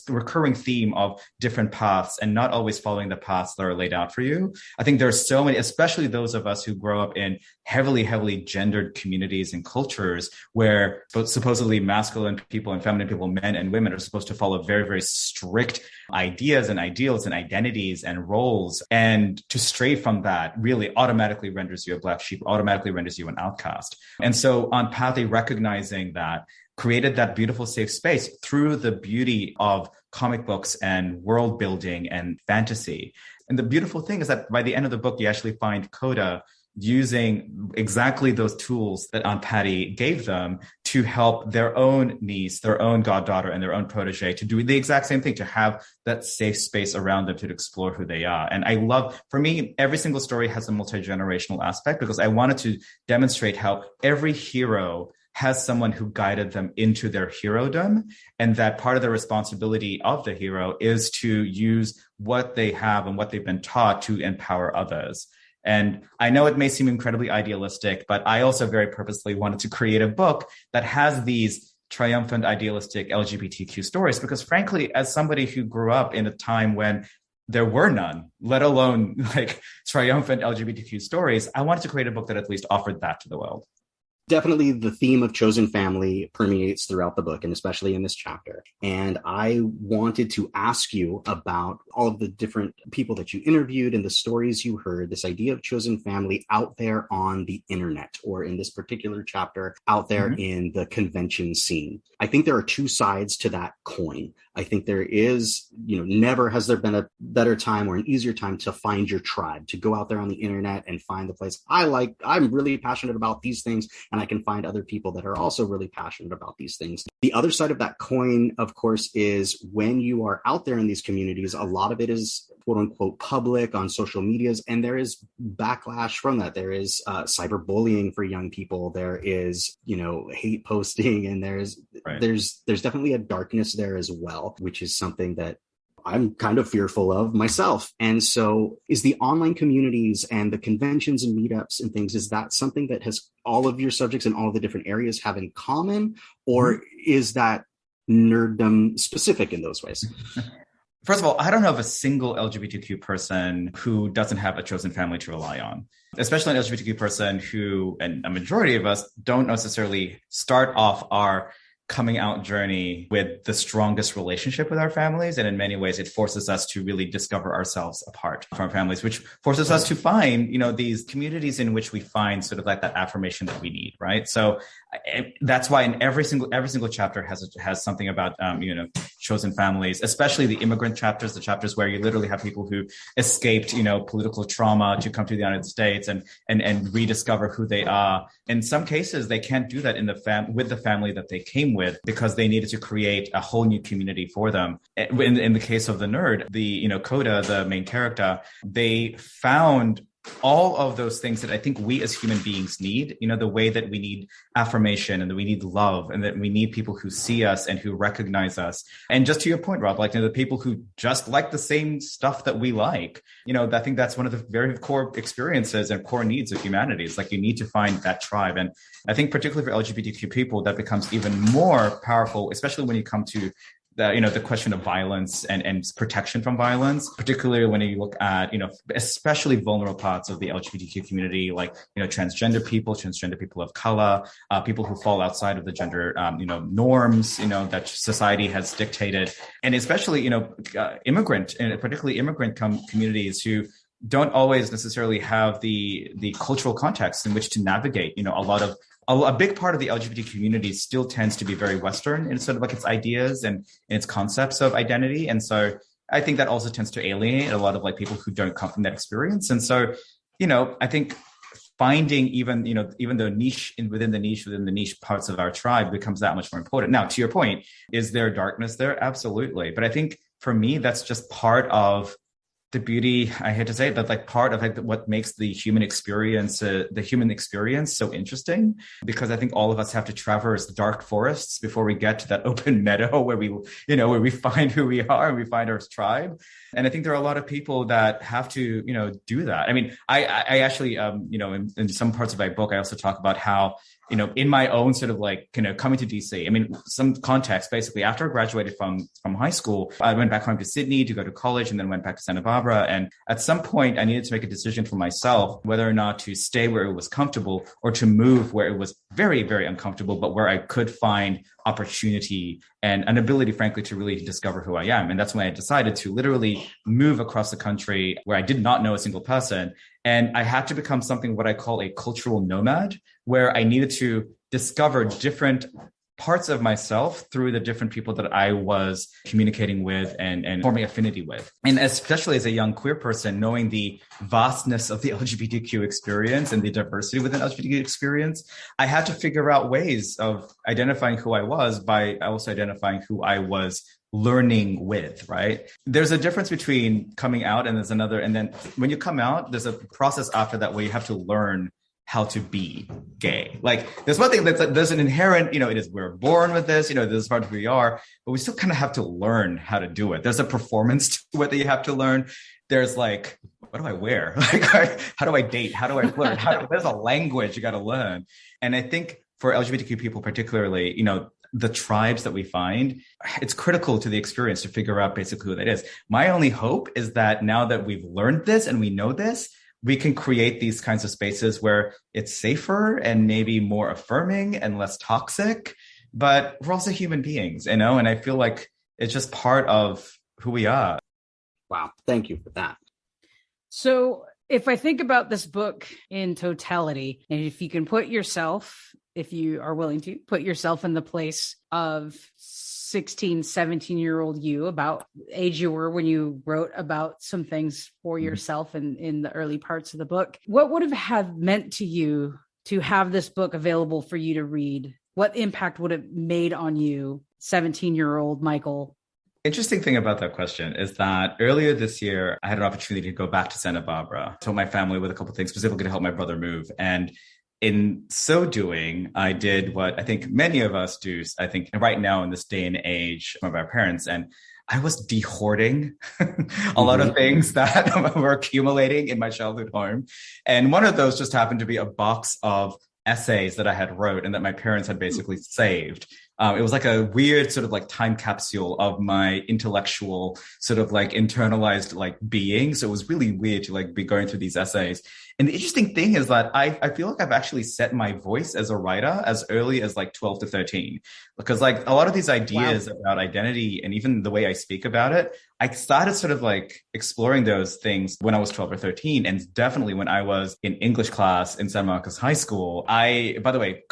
recurring theme of different paths and not always following the paths that are laid out for you. I think there's so many, especially those of us who grow up in heavily gendered communities and cultures where both supposedly masculine people and feminine people, men and women, are supposed to follow very, very strict ideas and ideals and identities and roles. And to stray from that really automatically renders you a black sheep, automatically renders you an outcast. And so Aunt Patty, recognizing that, created that beautiful safe space through the beauty of comic books and world building and fantasy. And the beautiful thing is that by the end of the book, you actually find Coda using exactly those tools that Aunt Patty gave them to help their own niece, their own goddaughter, and their own protege to do the exact same thing, to have that safe space around them to explore who they are. And I love, for me, every single story has a multi-generational aspect, because I wanted to demonstrate how every hero has someone who guided them into their herodom, and that part of the responsibility of the hero is to use what they have and what they've been taught to empower others. And I know it may seem incredibly idealistic, but I also very purposely wanted to create a book that has these triumphant, idealistic LGBTQ stories, because frankly, as somebody who grew up in a time when there were none, let alone triumphant LGBTQ stories, I wanted to create a book that at least offered that to the world. Definitely the theme of chosen family permeates throughout the book, and especially in this chapter. And I wanted to ask you about all of the different people that you interviewed and the stories you heard, this idea of chosen family out there on the internet, or in this particular chapter, out there in the convention scene. I think there are two sides to that coin. I think there is, never has there been a better time or an easier time to find your tribe, to go out there on the internet and find the place I'm really passionate about these things, and I can find other people that are also really passionate about these things. The other side of that coin, of course, is when you are out there in these communities, a lot of it is quote unquote public on social medias, and there is backlash from that. There is cyberbullying for young people. There is, hate posting, and there's definitely a darkness there as well, which is something that I'm kind of fearful of myself. And so is the online communities and the conventions and meetups and things, is that something that has all of your subjects and all the different areas have in common? Or is that nerddom specific in those ways? First of all, I don't know of a single LGBTQ person who doesn't have a chosen family to rely on, especially an LGBTQ person who, and a majority of us, don't necessarily start off our coming out journey with the strongest relationship with our families. And in many ways, it forces us to really discover ourselves apart from our families, which forces us to find, these communities in which we find sort of like that affirmation that we need. Right. So that's why in every single chapter has something about, chosen families, especially the immigrant chapters, the chapters where you literally have people who escaped, political trauma to come to the United States and rediscover who they are. In some cases, they can't do that with the family that they came with, because they needed to create a whole new community for them. In the case of the nerd, Coda, the main character, they found all of those things that I think we as human beings need, the way that we need affirmation and that we need love and that we need people who see us and who recognize us. And just to your point, Rob, the people who just like the same stuff that we like, I think that's one of the very core experiences and core needs of humanity. It's you need to find that tribe. And I think particularly for LGBTQ people, that becomes even more powerful, especially when you come to the question of violence and protection from violence, particularly when you look at, especially vulnerable parts of the LGBTQ community, like, transgender people of color, people who fall outside of the gender, norms, that society has dictated. And especially, immigrant, and particularly immigrant communities who don't always necessarily have the cultural context in which to navigate, a big part of the LGBT community still tends to be very Western in sort of like its ideas and its concepts of identity. And so I think that also tends to alienate a lot of like people who don't come from that experience. And so, I think finding even the niche within the niche parts of our tribe becomes that much more important. Now, to your point, is there darkness there? Absolutely. But I think for me, that's just part of the beauty, I hate to say it, but like part of like what makes the human experience so interesting, because I think all of us have to traverse dark forests before we get to that open meadow where we find who we are and we find our tribe. And I think there are a lot of people that have to, do that. I mean, I actually, in some parts of my book, I also talk about how, in my own sort of like, coming to DC, I mean, some context, basically, after I graduated from high school, I went back home to Sydney to go to college and then went back to Santa Barbara. And at some point, I needed to make a decision for myself, whether or not to stay where it was comfortable or to move where it was very, very uncomfortable, but where I could find opportunity and an ability, frankly, to really discover who I am. And that's when I decided to literally move across the country where I did not know a single person. And I had to become something what I call a cultural nomad, where I needed to discover different parts of myself through the different people that I was communicating with and forming affinity with. And especially as a young queer person, knowing the vastness of the LGBTQ experience and the diversity within LGBTQ experience, I had to figure out ways of identifying who I was by also identifying who I was learning with, right? There's a difference between coming out and there's another. And then when you come out, there's a process after that where you have to learn how to be gay. Like there's one thing there's an inherent, it is, we're born with this, this is part of who we are, but we still kind of have to learn how to do it. There's a performance to it that you have to learn. There's like, what do I wear? Like, how do I date? How do I flirt? There's a language you got to learn. And I think for LGBTQ people, particularly, the tribes that we find, it's critical to the experience to figure out basically who that is. My only hope is that now that we've learned this and we know this, we can create these kinds of spaces where it's safer and maybe more affirming and less toxic, but we're also human beings, and I feel like it's just part of who we are. Wow. Thank you for that. So if I think about this book in totality, and if you can put yourself, if you are willing to put yourself in the place of 16, 17-year-old you, about the age you were when you wrote about some things for yourself in the early parts of the book, what would have meant to you to have this book available for you to read? What impact would it made on you, 17-year-old Michael? Interesting thing about that question is that earlier this year, I had an opportunity to go back to Santa Barbara to help my family with a couple of things, specifically to help my brother move. And in so doing, I did what I think many of us do, I think right now in this day and age of our parents. And I was de-hoarding a lot of things that were accumulating in my childhood home. And one of those just happened to be a box of essays that I had wrote and that my parents had basically saved. It was like a weird sort of like time capsule of my intellectual sort of like internalized like being. So it was really weird to like be going through these essays. And the interesting thing is that I feel like I've actually set my voice as a writer as early as like 12 to 13, because like a lot of these ideas about identity and even the way I speak about it, I started sort of like exploring those things when I was 12 or 13. And definitely when I was in English class in San Marcos High School, by the way,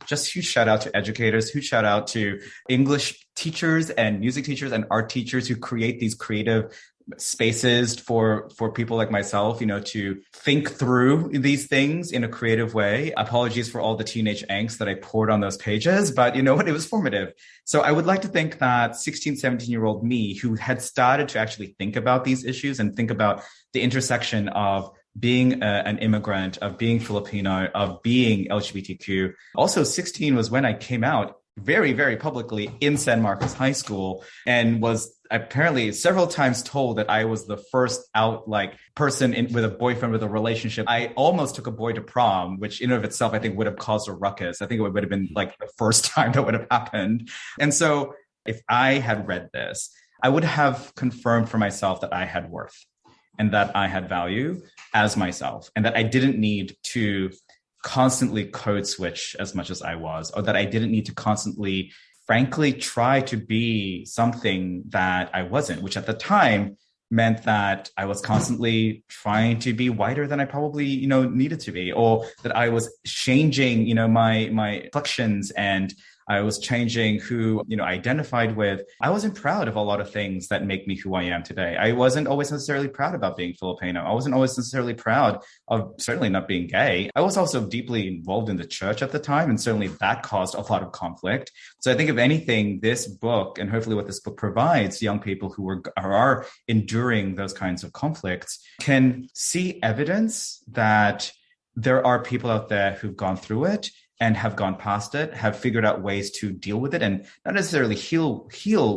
just huge shout out to educators, huge shout out to English teachers and music teachers and art teachers who create these creative spaces for people like myself, to think through these things in a creative way. Apologies for all the teenage angst that I poured on those pages, but you know what? It was formative. So I would like to think that 16, 17-year-old me who had started to actually think about these issues and think about the intersection of being an immigrant, of being Filipino, of being LGBTQ. Also, 16 was when I came out very, very publicly in San Marcos High School and was apparently several times told that I was the first out like person with a boyfriend with a relationship. I almost took a boy to prom, which in and of itself, I think would have caused a ruckus. I think it would have been like the first time that would have happened. And so if I had read this, I would have confirmed for myself that I had worth and that I had value as myself, and that I didn't need to constantly code switch as much as I was, or that I didn't need to constantly, frankly, try to be something that I wasn't, which at the time meant that I was constantly trying to be whiter than I probably, needed to be, or that I was changing, my inflections, and I was changing who, I identified with. I wasn't proud of a lot of things that make me who I am today. I wasn't always necessarily proud about being Filipino. I wasn't always necessarily proud of certainly not being gay. I was also deeply involved in the church at the time, and certainly that caused a lot of conflict. So I think if anything, this book, and hopefully what this book provides young people who are enduring those kinds of conflicts, can see evidence that there are people out there who've gone through it and have gone past it, have figured out ways to deal with it, and not necessarily heal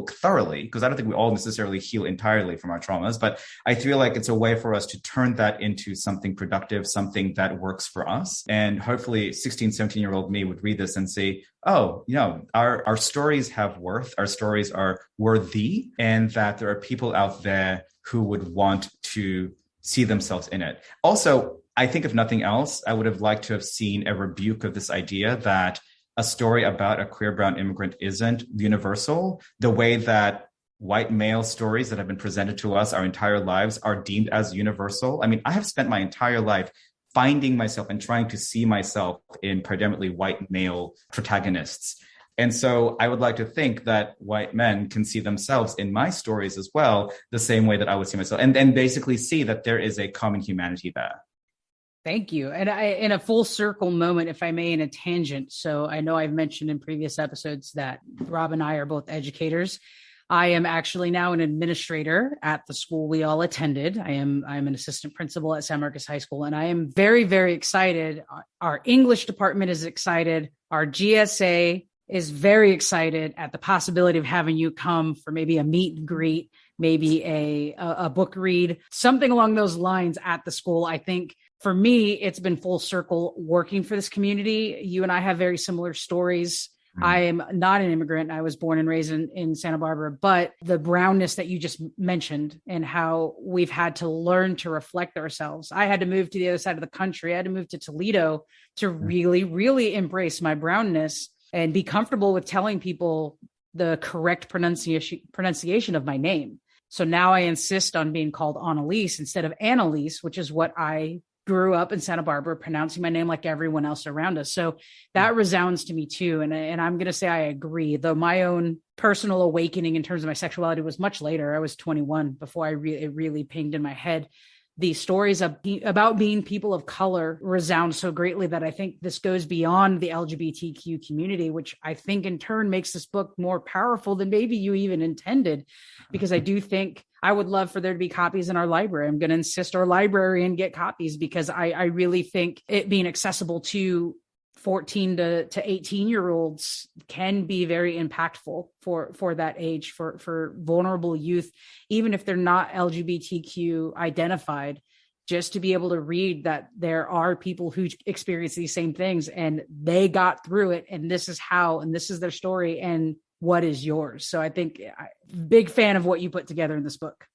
thoroughly, because I don't think we all necessarily heal entirely from our traumas, but I feel like it's a way for us to turn that into something productive, something that works for us. And hopefully 16, 17-year-old me would read this and say, oh, our stories have worth, our stories are worthy, and that there are people out there who would want to see themselves in it. Also, I think if nothing else, I would have liked to have seen a rebuke of this idea that a story about a queer brown immigrant isn't universal, the way that white male stories that have been presented to us our entire lives are deemed as universal. I mean, I have spent my entire life finding myself and trying to see myself in predominantly white male protagonists. And so I would like to think that white men can see themselves in my stories as well, the same way that I would see myself, and then basically see that there is a common humanity there. Thank you. And in a full circle moment, if I may, in a tangent. So I know I've mentioned in previous episodes that Rob and I are both educators. I am actually now an administrator at the school we all attended. I'm an assistant principal at San Marcos High School, and I am very, very excited. Our English department is excited. Our GSA is very excited at the possibility of having you come for maybe a meet and greet, maybe a book read, something along those lines at the school. I think for me, it's been full circle working for this community. You and I have very similar stories. I am not an immigrant. I was born and raised in Santa Barbara, but the brownness that you just mentioned and how we've had to learn to reflect ourselves. I had to move to the other side of the country. I had to move to Toledo to really, really embrace my brownness and be comfortable with telling people the correct pronunciation of my name. So now I insist on being called Annalise instead of Annalise, which is what I grew up in Santa Barbara, pronouncing my name like everyone else around us. So that resounds to me too. And I'm going to say I agree, though my own personal awakening in terms of my sexuality was much later. I was 21 before it really pinged in my head. The stories about being people of color resound so greatly that I think this goes beyond the LGBTQ community, which I think in turn makes this book more powerful than maybe you even intended, because I do think I would love for there to be copies in our library. I'm going to insist our librarian get copies, because I really think it being accessible to 14 to 18-year-olds can be very impactful for that age, for vulnerable youth, even if they're not LGBTQ identified, just to be able to read that there are people who experience these same things and they got through it, and this is how, and this is their story, and what is yours. So I think big fan of what you put together in this book.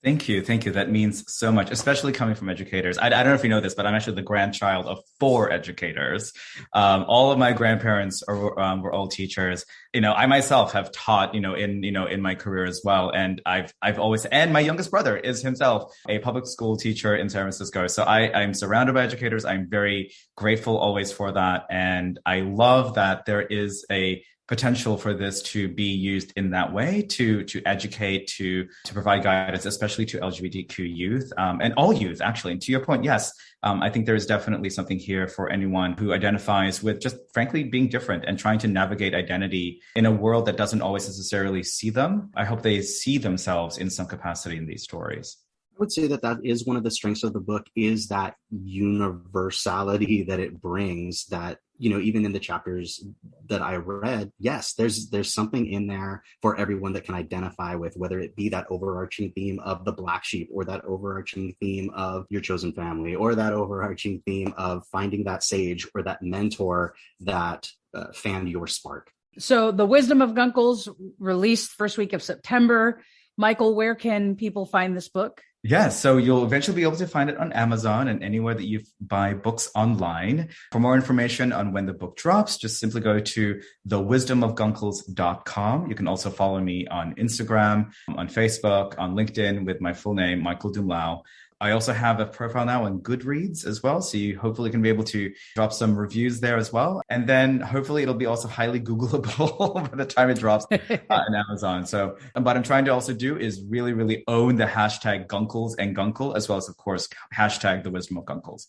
Thank you. Thank you. That means so much, especially coming from educators. I don't know if you know this, but I'm actually the grandchild of 4 educators. All of my grandparents were all teachers. I myself have taught, in my career as well. And I've always, and my youngest brother is himself a public school teacher in San Francisco. So I'm surrounded by educators. I'm very grateful always for that. And I love that there is a potential for this to be used in that way, to educate, to provide guidance, especially to LGBTQ youth, and all youth, actually. And to your point, yes, I think there is definitely something here for anyone who identifies with just frankly being different and trying to navigate identity in a world that doesn't always necessarily see them. I hope they see themselves in some capacity in these stories. I would say that is one of the strengths of the book, is that universality that it brings, that, even in the chapters that I read, yes, there's something in there for everyone that can identify with, whether it be that overarching theme of the black sheep, or that overarching theme of your chosen family, or that overarching theme of finding that sage or that mentor that fanned your spark. So the Wisdom of Guncles released first week of September. Michael, where can people find this book? Yeah, so you'll eventually be able to find it on Amazon and anywhere that you buy books online. For more information on when the book drops, just simply go to thewisdomofguncles.com. You can also follow me on Instagram, on Facebook, on LinkedIn with my full name, Michael Dumlao. I also have a profile now on Goodreads as well. So you hopefully can be able to drop some reviews there as well. And then hopefully it'll be also highly Googleable by the time it drops on Amazon. So what I'm trying to also do is really, really own the hashtag Guncles and Gunkle, as well as, of course, hashtag the Wisdom of Guncles.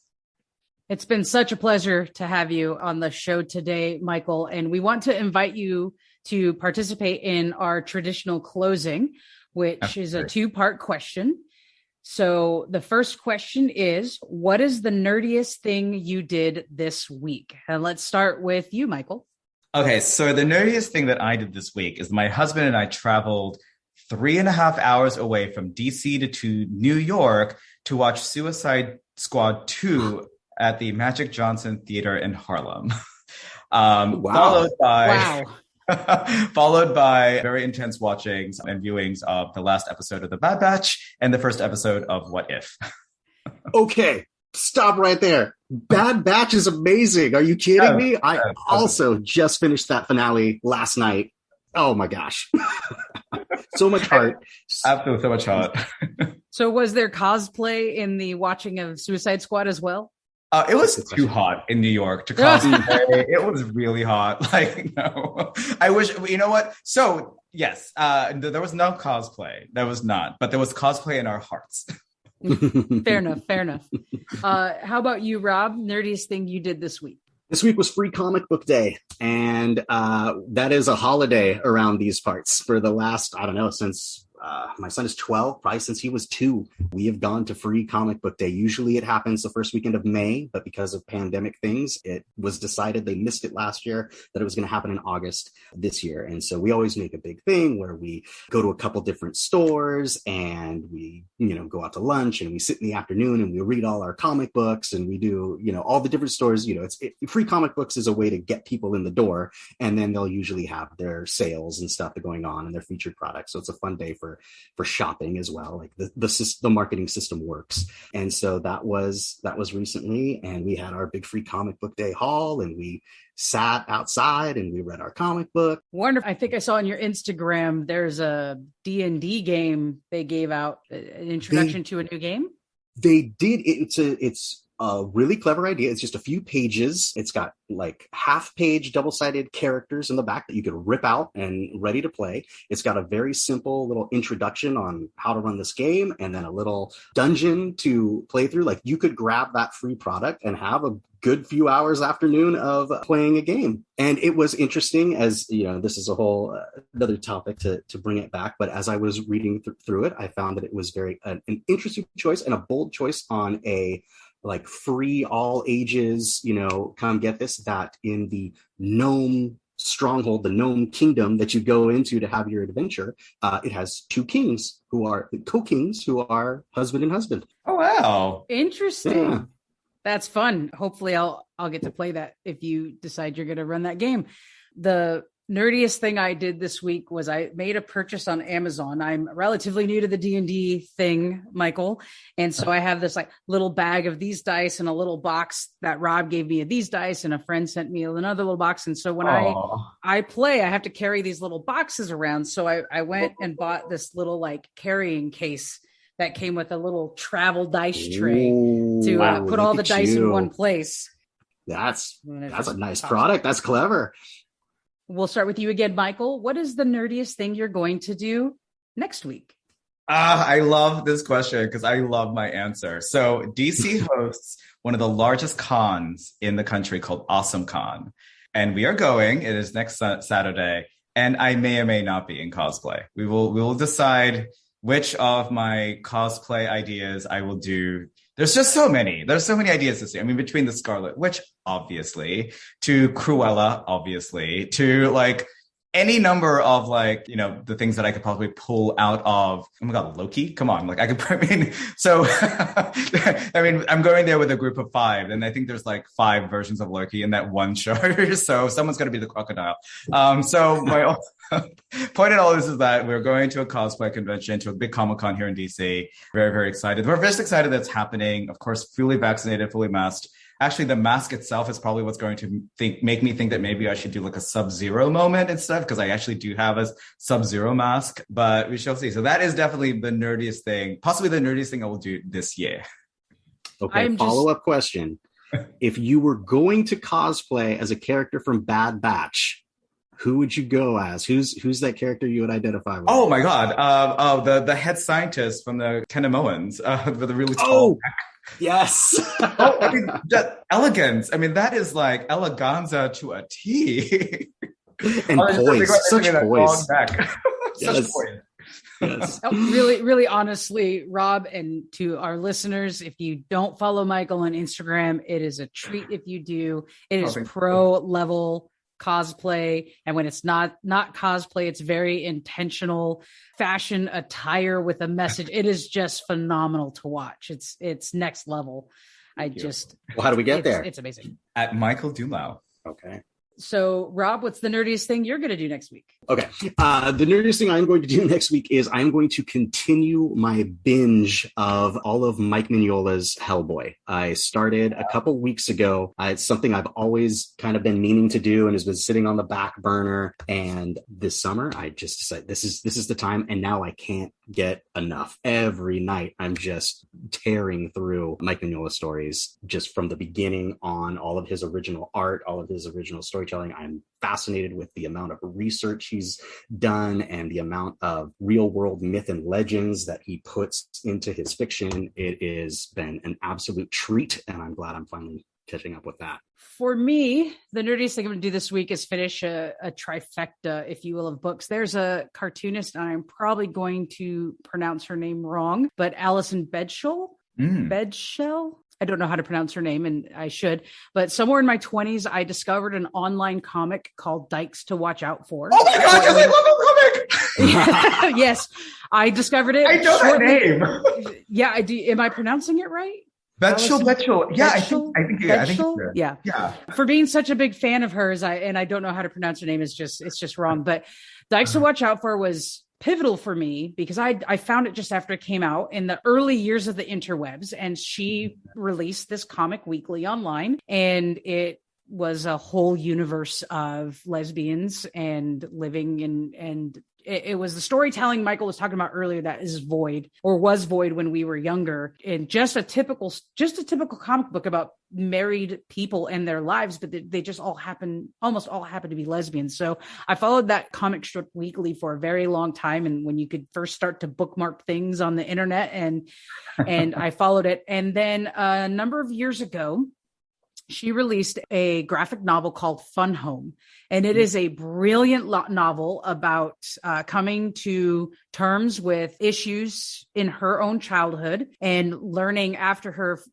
It's been such a pleasure to have you on the show today, Michael. And we want to invite you to participate in our traditional closing, which is a two-part question. So the first question is, what is the nerdiest thing you did this week? And let's start with you, Michael. Okay, so the nerdiest thing that I did this week is my husband and I traveled 3.5 hours away from DC to New York to watch Suicide Squad 2 at the Magic Johnson Theater in Harlem. Followed by very intense watchings and viewings of the last episode of The Bad Batch and the first episode of What If. Okay, stop right there. Bad Batch is amazing. Are you kidding me? I also just finished that finale last night. Oh my gosh. So much heart. Absolutely, so much heart. So was there cosplay in the watching of Suicide Squad as well? It was too hot in New York to cosplay. It was really hot. Like, no, I wish, you know what? So yes, there was no cosplay. There was not, but there was cosplay in our hearts. Fair enough. How about you, Rob? Nerdiest thing you did this week? This week was Free Comic Book Day, and that is a holiday around these parts for the last, I don't know, since my son is 12, probably since he was 2, we have gone to Free Comic Book Day. Usually it happens the first weekend of May, but because of pandemic things, it was decided, they missed it last year, that it was going to happen in August this year. And so we always make a big thing where we go to a couple different stores and we, go out to lunch and we sit in the afternoon and we read all our comic books and we do, all the different stores. Free Comic Books is a way to get people in the door, and then they'll usually have their sales and stuff that are going on and their featured products. So it's a fun day for shopping as well. Like the marketing system works. And so that was recently, and we had our big Free Comic Book Day haul and we sat outside and we read our comic book. Wonderful. I think I saw on your Instagram, there's a D&D game they gave out, an introduction to a new game. They did. It's a really clever idea. It's just a few pages. It's got like half-page double-sided characters in the back that you could rip out and ready to play. It's got a very simple little introduction on how to run this game and then a little dungeon to play through. Like you could grab that free product and have a good few hours afternoon of playing a game. And it was interesting, as this is a whole another topic to bring it back. But as I was reading through it, I found that it was very an interesting choice and a bold choice on a like free all ages, come get this, that in the gnome stronghold, the gnome kingdom that you go into to have your adventure, it has 2 kings who are co-kings who are husband and husband. Oh, wow. Interesting. Yeah. That's fun. Hopefully I'll get to play that if you decide you're going to run that game. The nerdiest thing I did this week was I made a purchase on Amazon. I'm relatively new to the D&D thing, Michael. And so I have this like little bag of these dice and a little box that Rob gave me of these dice, and a friend sent me another little box. And so when I play, I have to carry these little boxes around. So I went and bought this little like carrying case that came with a little travel dice tray to put all the dice in one place. That's a nice product. That's clever. We'll start with you again, Michael. What is the nerdiest thing you're going to do next week? I love this question because I love my answer. So DC hosts one of the largest cons in the country called Awesome Con. And we are going. It is next Saturday. And I may or may not be in cosplay. We will decide which of my cosplay ideas I will do. There's just so many. There's so many ideas this year. I mean, between the Scarlet Witch, obviously, to Cruella, obviously, to like any number of like, the things that I could possibly pull out of, oh my God, Loki? Come on. Like so, I'm going there with a group of 5, and I think there's like 5 versions of Loki in that one show. So someone's going to be the crocodile. So my point in all this is that we're going to a cosplay convention, to a big Comic-Con here in DC. Very, very excited. We're just excited that's happening. Of course, fully vaccinated, fully masked. Actually, the mask itself is probably what's going to make me think that maybe I should do like a Sub-Zero moment and stuff, because I actually do have a Sub-Zero mask, but we shall see. So that is definitely the nerdiest thing, possibly the nerdiest thing I will do this year. Okay, follow-up question. If you were going to cosplay as a character from Bad Batch, who would you go as? Who's that character you would identify with? Oh my God. The head scientist from the Kenemoans, with a really tall back. Yes. That elegance. That is like eleganza to a T. And poise. Such poise. Such poise. Yes. Really, really honestly, Rob, and to our listeners, if you don't follow Michael on Instagram, it is a treat if you do. It is pro level cosplay, and when it's not cosplay, it's very intentional fashion attire with a message. It is just phenomenal to watch. It's next level. How do we get there? It's amazing. At Michael Dumlao. Okay. So, Rob, what's the nerdiest thing you're going to do next week? Okay. The nerdiest thing I'm going to do next week is I'm going to continue my binge of all of Mike Mignola's Hellboy. I started a couple weeks ago. It's something I've always kind of been meaning to do and has been sitting on the back burner. And this summer, I just decided this is the time. And now I can't get enough. Every night, I'm just tearing through Mike Mignola stories, just from the beginning on, all of his original art, all of his original storytelling. I'm fascinated with the amount of research he's done and the amount of real world myth and legends that he puts into his fiction. It has been an absolute treat, and I'm glad I'm finally catching up with that. For me, the nerdiest thing I'm going to do this week is finish a trifecta, if you will, of books. There's a cartoonist, and I'm probably going to pronounce her name wrong, but Alison Bedshell? Bedshell? I don't know how to pronounce her name, and I should. But somewhere in my 20s, I discovered an online comic called Dykes to Watch Out For. Oh my God, I love the comic! Yes, I discovered it. I know that name. Yeah, I do. Am I pronouncing it right? Betchel. Yeah, I think yeah. For being such a big fan of hers, I don't know how to pronounce her name. It's just wrong. But Dykes to Watch Out For was pivotal for me because I found it just after it came out in the early years of the interwebs, and she released this comic weekly online, and it was a whole universe of lesbians and living and it was the storytelling Michael was talking about earlier that is void, or was void when we were younger, and just a typical comic book about married people and their lives, but they just almost all happen to be lesbians. So I followed that comic strip weekly for a very long time, and when you could first start to bookmark things on the internet, and I followed it. And then a number of years ago, she released a graphic novel called Fun Home. And it is a brilliant novel about coming to terms with issues in her own childhood and learning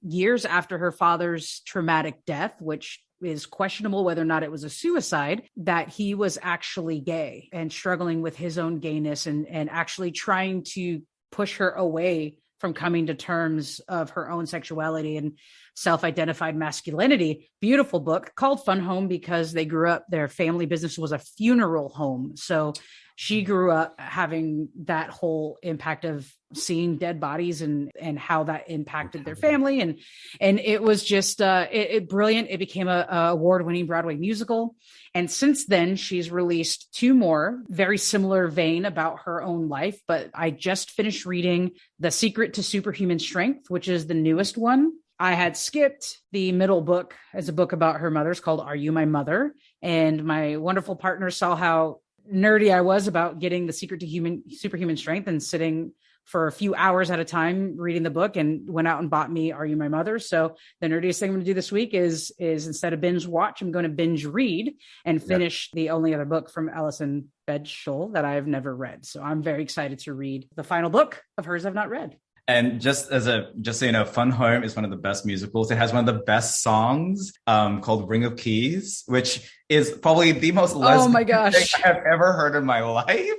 years after her father's traumatic death, which is questionable whether or not it was a suicide, that he was actually gay and struggling with his own gayness and actually trying to push her away from coming to terms of her own sexuality and self-identified masculinity. Beautiful book called Fun Home because they grew up, their family business was a funeral home. So she grew up having that whole impact of seeing dead bodies and how that impacted their family. And it was just brilliant. It became a award-winning Broadway musical. And since then, she's released 2 more, very similar vein about her own life. But I just finished reading The Secret to Superhuman Strength, which is the newest one. I had skipped the middle book as a book about her mother. It's called Are You My Mother? And my wonderful partner saw how nerdy I was about getting The Secret to Superhuman Strength and sitting for a few hours at a time reading the book, and went out and bought me Are You My Mother? So the nerdiest thing I'm going to do this week is instead of binge watch, I'm going to binge read and finish the only other book from Alison Bedshell that I've never read. So I'm very excited to read the final book of hers I've not read. And just so you know, Fun Home is one of the best musicals. It has one of the best songs called Ring of Keys, which is probably the most lesbian thing I've ever heard in my life.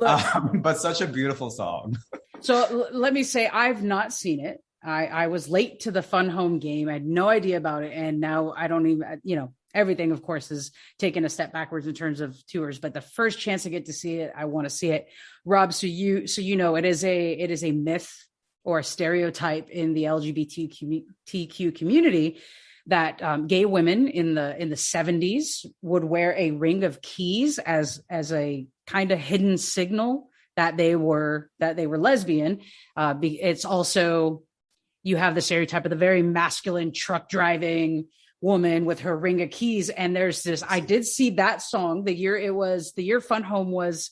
But such a beautiful song. So let me say, I've not seen it. I was late to the Fun Home game. I had no idea about it. And now I don't even, everything, of course, is taken a step backwards in terms of tours. But the first chance I get to see it, I want to see it. Rob, so you know, it is a myth or a stereotype in the LGBTQ community that gay women in the 70s would wear a ring of keys as a kind of hidden signal that they were lesbian. It's also, you have the stereotype of the very masculine truck driving woman with her ring of keys. And there's this, I did see that song the year Fun Home was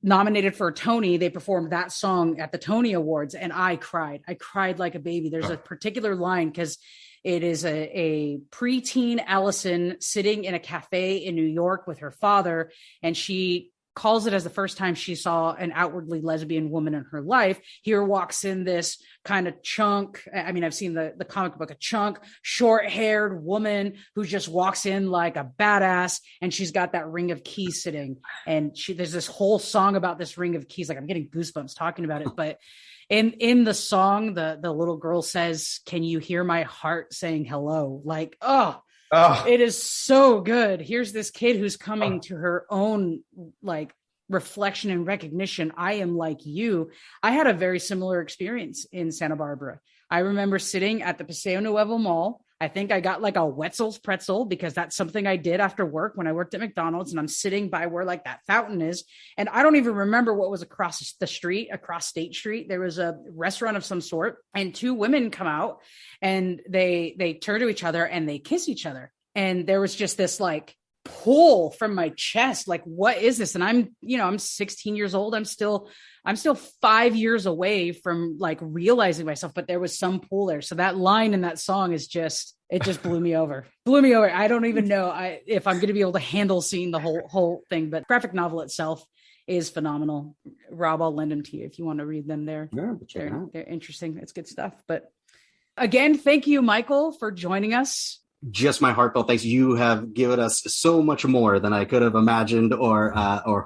nominated for a Tony. They performed that song at the Tony Awards, and I cried like a baby. There's a particular line, because it is a preteen Allison sitting in a cafe in New York with her father, and she calls it as the first time she saw an outwardly lesbian woman in her life. Here walks in this kind of chunk. I mean, I've seen the comic book, a chunk, short-haired woman who just walks in like a badass, and she's got that ring of keys sitting. And there's this whole song about this ring of keys. Like, I'm getting goosebumps talking about it. But in the song, the little girl says, "Can you hear my heart saying hello?" Like, oh, it is so good. Here's this kid who's coming to her own like reflection and recognition. I am like you. I had a very similar experience in Santa Barbara. I remember sitting at the Paseo Nuevo Mall. I think I got like a Wetzel's pretzel, because that's something I did after work when I worked at McDonald's, and I'm sitting by where like that fountain is. And I don't even remember what was across the street, across State Street. There was a restaurant of some sort, and two women come out, and they turn to each other and they kiss each other. And there was just this like pull from my chest. Like, what is this? And I'm 16 years old. I'm still 5 years away from like realizing myself, but there was some pull there. So that line in that song it just blew me over. I don't even know if I'm going to be able to handle seeing the whole thing, but graphic novel itself is phenomenal. Rob, I'll lend them to you if you want to read them. They're interesting. It's good stuff. But again, thank you, Michael, for joining us. Just my heartfelt thanks. You have given us so much more than I could have imagined or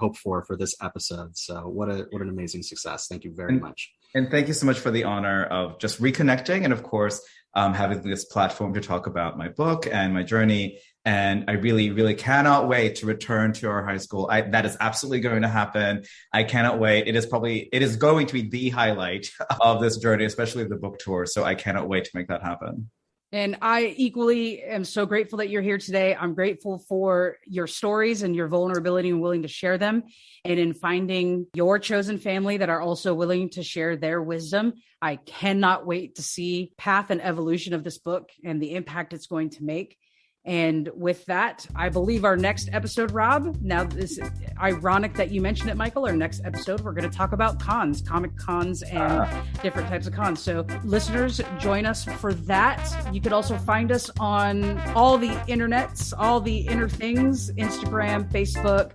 hoped for this episode. So what an amazing success. Thank you very much. And thank you so much for the honor of just reconnecting, and of course, having this platform to talk about my book and my journey. And I really, really cannot wait to return to our high school. That is absolutely going to happen. I cannot wait. It is going to be the highlight of this journey, especially the book tour. So I cannot wait to make that happen. And I equally am so grateful that you're here today. I'm grateful for your stories and your vulnerability and willing to share them, and in finding your chosen family that are also willing to share their wisdom. I cannot wait to see path and evolution of this book and the impact it's going to make. And with that, I believe our next episode, Rob, now this is ironic that you mentioned it, Michael, our next episode, we're going to talk about cons, comic cons, and different types of cons. So listeners, join us for that. You could also find us on all the internets, all the inner things, Instagram, Facebook,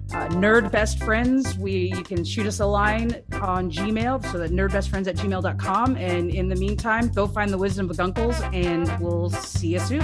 NerdBestFriends. You can shoot us a line on Gmail, so that NerdBestFriends@gmail.com. And in the meantime, go find the Wisdom of Guncles, and we'll see you soon.